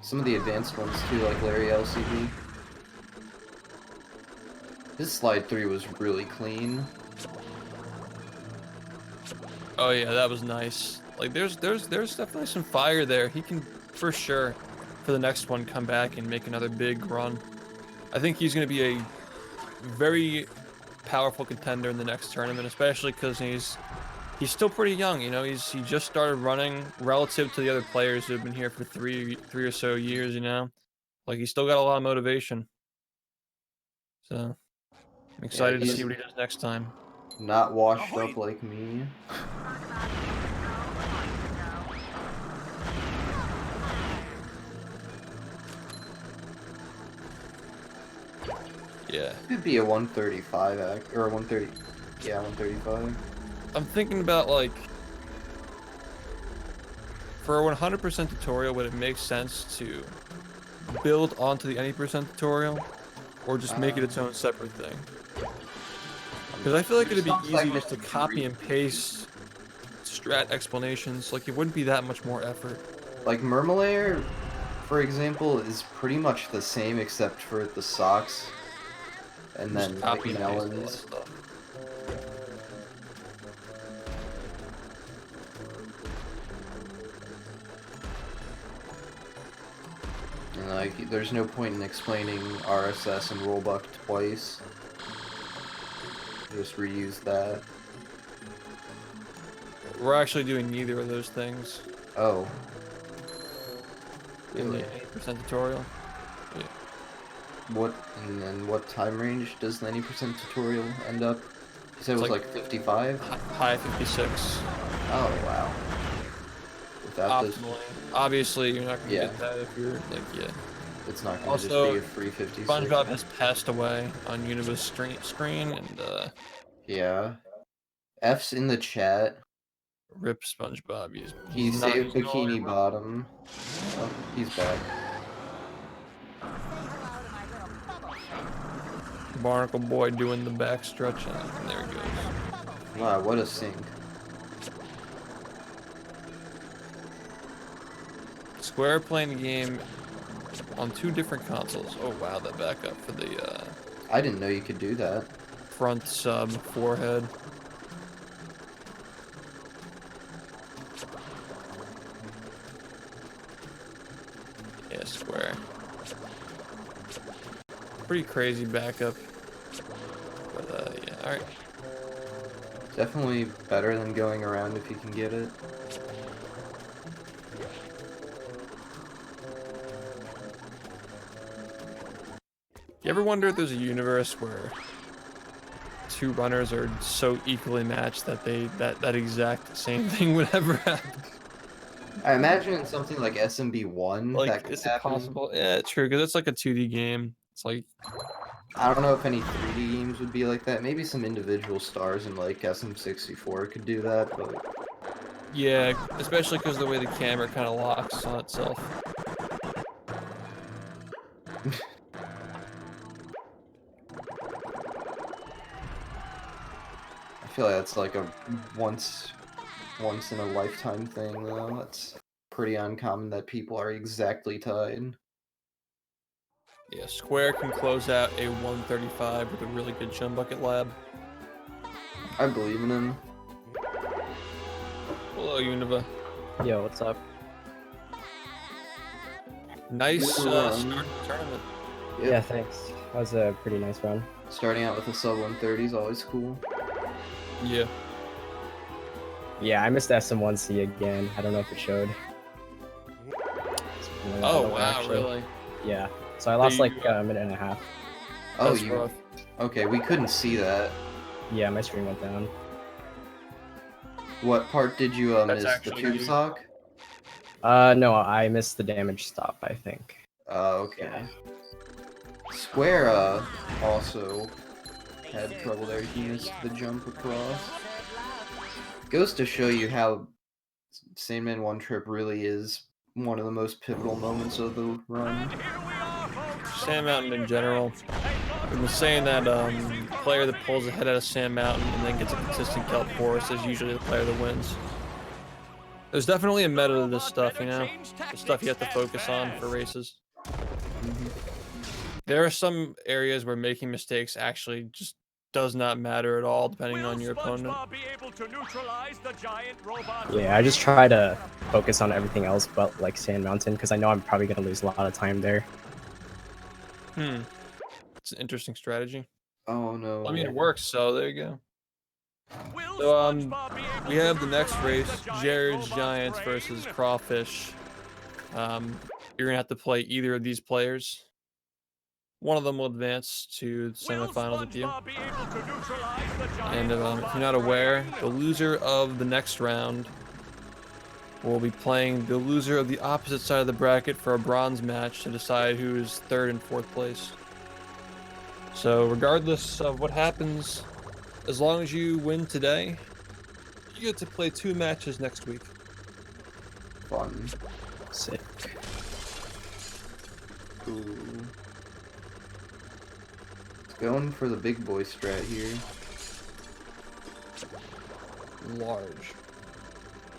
Some of the advanced ones too, like Larry LCB. His slide 3 was really clean. Oh yeah, that was nice. Like there's definitely some fire there. He can for sure for the next one come back and make another big run. I think he's going to be a very powerful contender in the next tournament, especially because he's still pretty young. You know, he just started running relative to the other players who have been here for three or so years. You know, like he's still got a lot of motivation. So I'm excited to see what he does next time. Not washed up like me. Yeah. Could be a 135 or 130. Yeah, 135. I'm thinking about like for a 100% tutorial, would it make sense to build onto the any percent tutorial, or just make it its own separate thing? Because I feel like it'd be easy just to copy and paste strat explanations. Like it wouldn't be that much more effort. Like Murmelayer, for example, is pretty much the same except for the socks. And Just then copy like and paste all that melons. stuff. And like, there's no point in explaining RSS and rollbuck twice. Just reuse that. We're actually doing neither of those things Oh. in Really? the 80% tutorial. Yeah. And then what time range does the 90% tutorial end up? You said it was like 55? High 56. Oh, wow. Without this, Optimally. Obviously, you're not gonna Yeah. get that if you're like, yeah. it's not gonna Also, just be a free 56. SpongeBob has passed away on Univa's screen, and Yeah. F's in the chat. rip SpongeBob. He He's not. saved He's no longer Bikini Bottom. Oh, he's back. Barnacle Boy doing the back stretch, and there he goes. Wow, what a sync. Square playing the game on 2 different consoles. Oh wow, that backup for the I didn't know you could do that. front sub forehead. Yeah, Square. Pretty crazy backup. But yeah, all right. Definitely better than going around if you can get it. You ever wonder if there's a universe where two runners are so equally matched that that exact same thing would ever happen? I imagine in something like SMB1 Like, that could is it happen. possible? Yeah, true, because it's like a 2D game. It's like, I don't know if any 3D games would be like that. Maybe some individual stars in like SM64 could do that, but yeah, especially because the way the camera kind of locks on itself. I feel like that's like a once in a lifetime thing though. That's pretty uncommon that people are exactly tied. Yeah, Square can close out a 135 with a really good chum bucket lab. I believe in him. Hello, Univa. Yo, what's up? Nice Good start run. to the tournament. Yep. Yeah, thanks. That was a pretty nice run. Starting out with a sub 130 is always cool. Yeah. Yeah, I missed SM1C again. I don't know if it showed. Oh, wow, really? Yeah. So I lost like you, a minute and a half. Oh, That's you. rough. Okay, we couldn't see that. Yeah, my stream went down. What part did you That's miss? The actually tube you. sock? No, I missed the damage stop, I think. Okay. Yeah. Square also had trouble there. He missed the jump across. Goes to show you how Sandman One Trip really is one of the most pivotal moments of the run. Sand Mountain in general. We've been saying that player that pulls ahead out of Sand Mountain and then gets a consistent kelp forest is usually the player that wins. There's definitely a meta to this stuff, you know? The stuff you have to focus on for races. There are some areas where making mistakes actually just does not matter at all, depending on your opponent. Yeah, I just try to focus on everything else but like Sand Mountain because I know I'm probably gonna lose a lot of time there. It's an interesting strategy. Oh no. I mean, it works, so there you go. So, we have the next race, Jared's Giants versus Crawfish. You're gonna have to play either of these players. One of them will advance to the semifinals with you. And if you're not aware, the loser of the next round will be playing the loser of the opposite side of the bracket for a bronze match to decide who is third and fourth place. So regardless of what happens, as long as you win today, you get to play 2 matches next week. Fun. Sick. Ooh. Going for the big boy strat here. Large.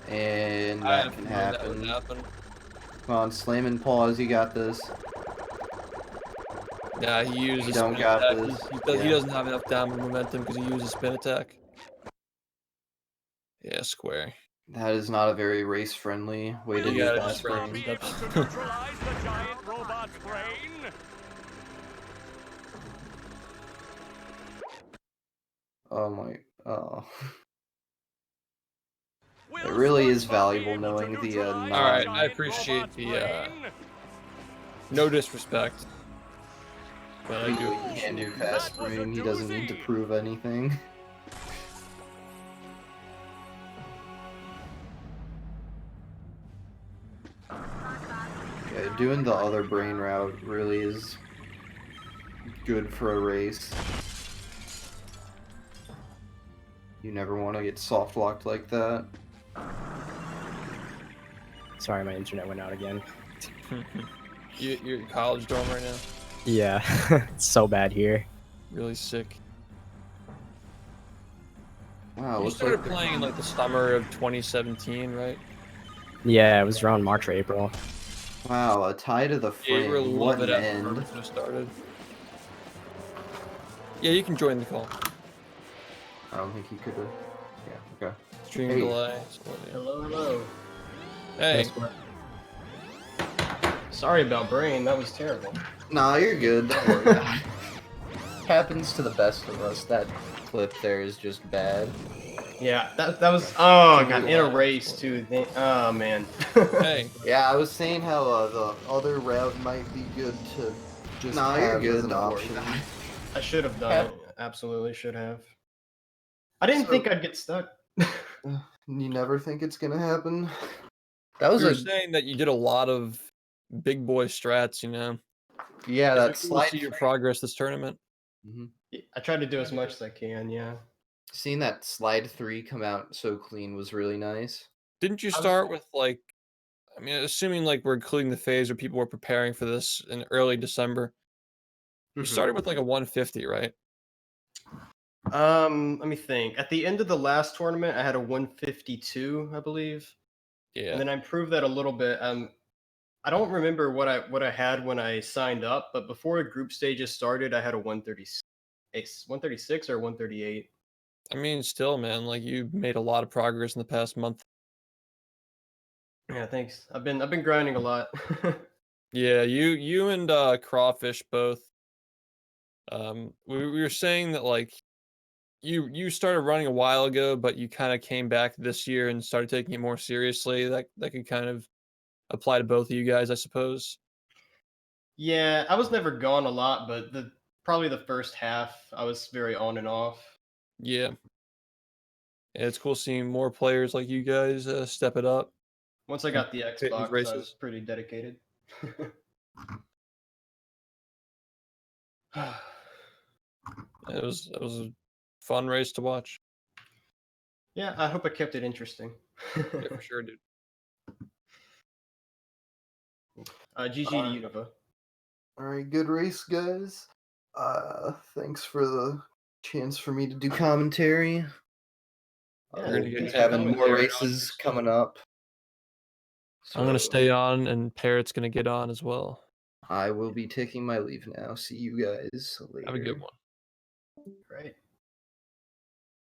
And I that have can known that would happen. happen. Come on, slam and pause, you got this. Yeah, he used You a don't spin got attack. this. He doesn't have enough downward momentum because he used a spin attack. Yeah, Square. That is not a very race-friendly way to You do gotta fast just run. brain. Oh my... Oh. It really is valuable knowing the Alright, I appreciate the no disrespect. But I do He appreciate can do fast brain, he doesn't need to prove anything. Yeah, doing the other brain route really is good for a race. You never want to get soft locked like that. Sorry, my internet went out again. You're at college dorm right now? Yeah, it's so bad here. Really sick. Wow, You looks started like playing in like the summer of 2017, right? Yeah, it was around March or April. wow, a tie to the Yeah, you were frame. What love an it after end. it just started. Yeah, you can join the call. I don't think he could have. Yeah, okay. Stream Hey. delay. Hello, hello. Hey, Sorry about Brain. That was terrible. Nah, you're good. Don't worry about it. Happens to the best of us. That clip there is just bad. Yeah, that was. Oh, I got in a race too. Oh man. Hey, Yeah, I was saying how the other route might be good to just have as an option. I should have done it. Absolutely should have. I didn't think I'd get stuck. You never think it's gonna happen. That was you were a saying that you did a lot of big boy strats, you know. yeah. Is That it cool to slide. see your progress this tournament? I tried to do as much as I can. Yeah. Seeing that slide 3 come out so clean was really nice. Didn't you start with like, I mean, assuming like we're including the phase where people were preparing for this in early December, you started with like a 150, right? Let me think. At the end of the last tournament, I had a 152, I believe, Yeah. and then I improved that a little bit. I don't remember what I had when I signed up, but before group stages started, I had a 136 or 138. I mean, still, man, like you made a lot of progress in the past month. Yeah, thanks. I've been grinding a lot. Yeah, you and Crawfish both. We were saying that like you started running a while ago, but you kind of came back this year and started taking it more seriously. That could kind of apply to both of you guys, I suppose. Yeah, I was never gone a lot, but probably the first half I was very on and off. Yeah. Yeah, it's cool seeing more players like you guys step it up. Once I got the Hit these Xbox, I was races. pretty dedicated. It was a fun race to watch. Yeah, I hope I kept it interesting. Yeah, for sure, dude. GG to Univa. Alright, good race, guys. Thanks for the chance for me to do commentary. Yeah, We're gonna We'll get be to having more commentary on races this. coming up. I'm gonna So, stay on, and Parrot's gonna get on as well. I will be taking my leave now. See you guys later. Have a good one. Right.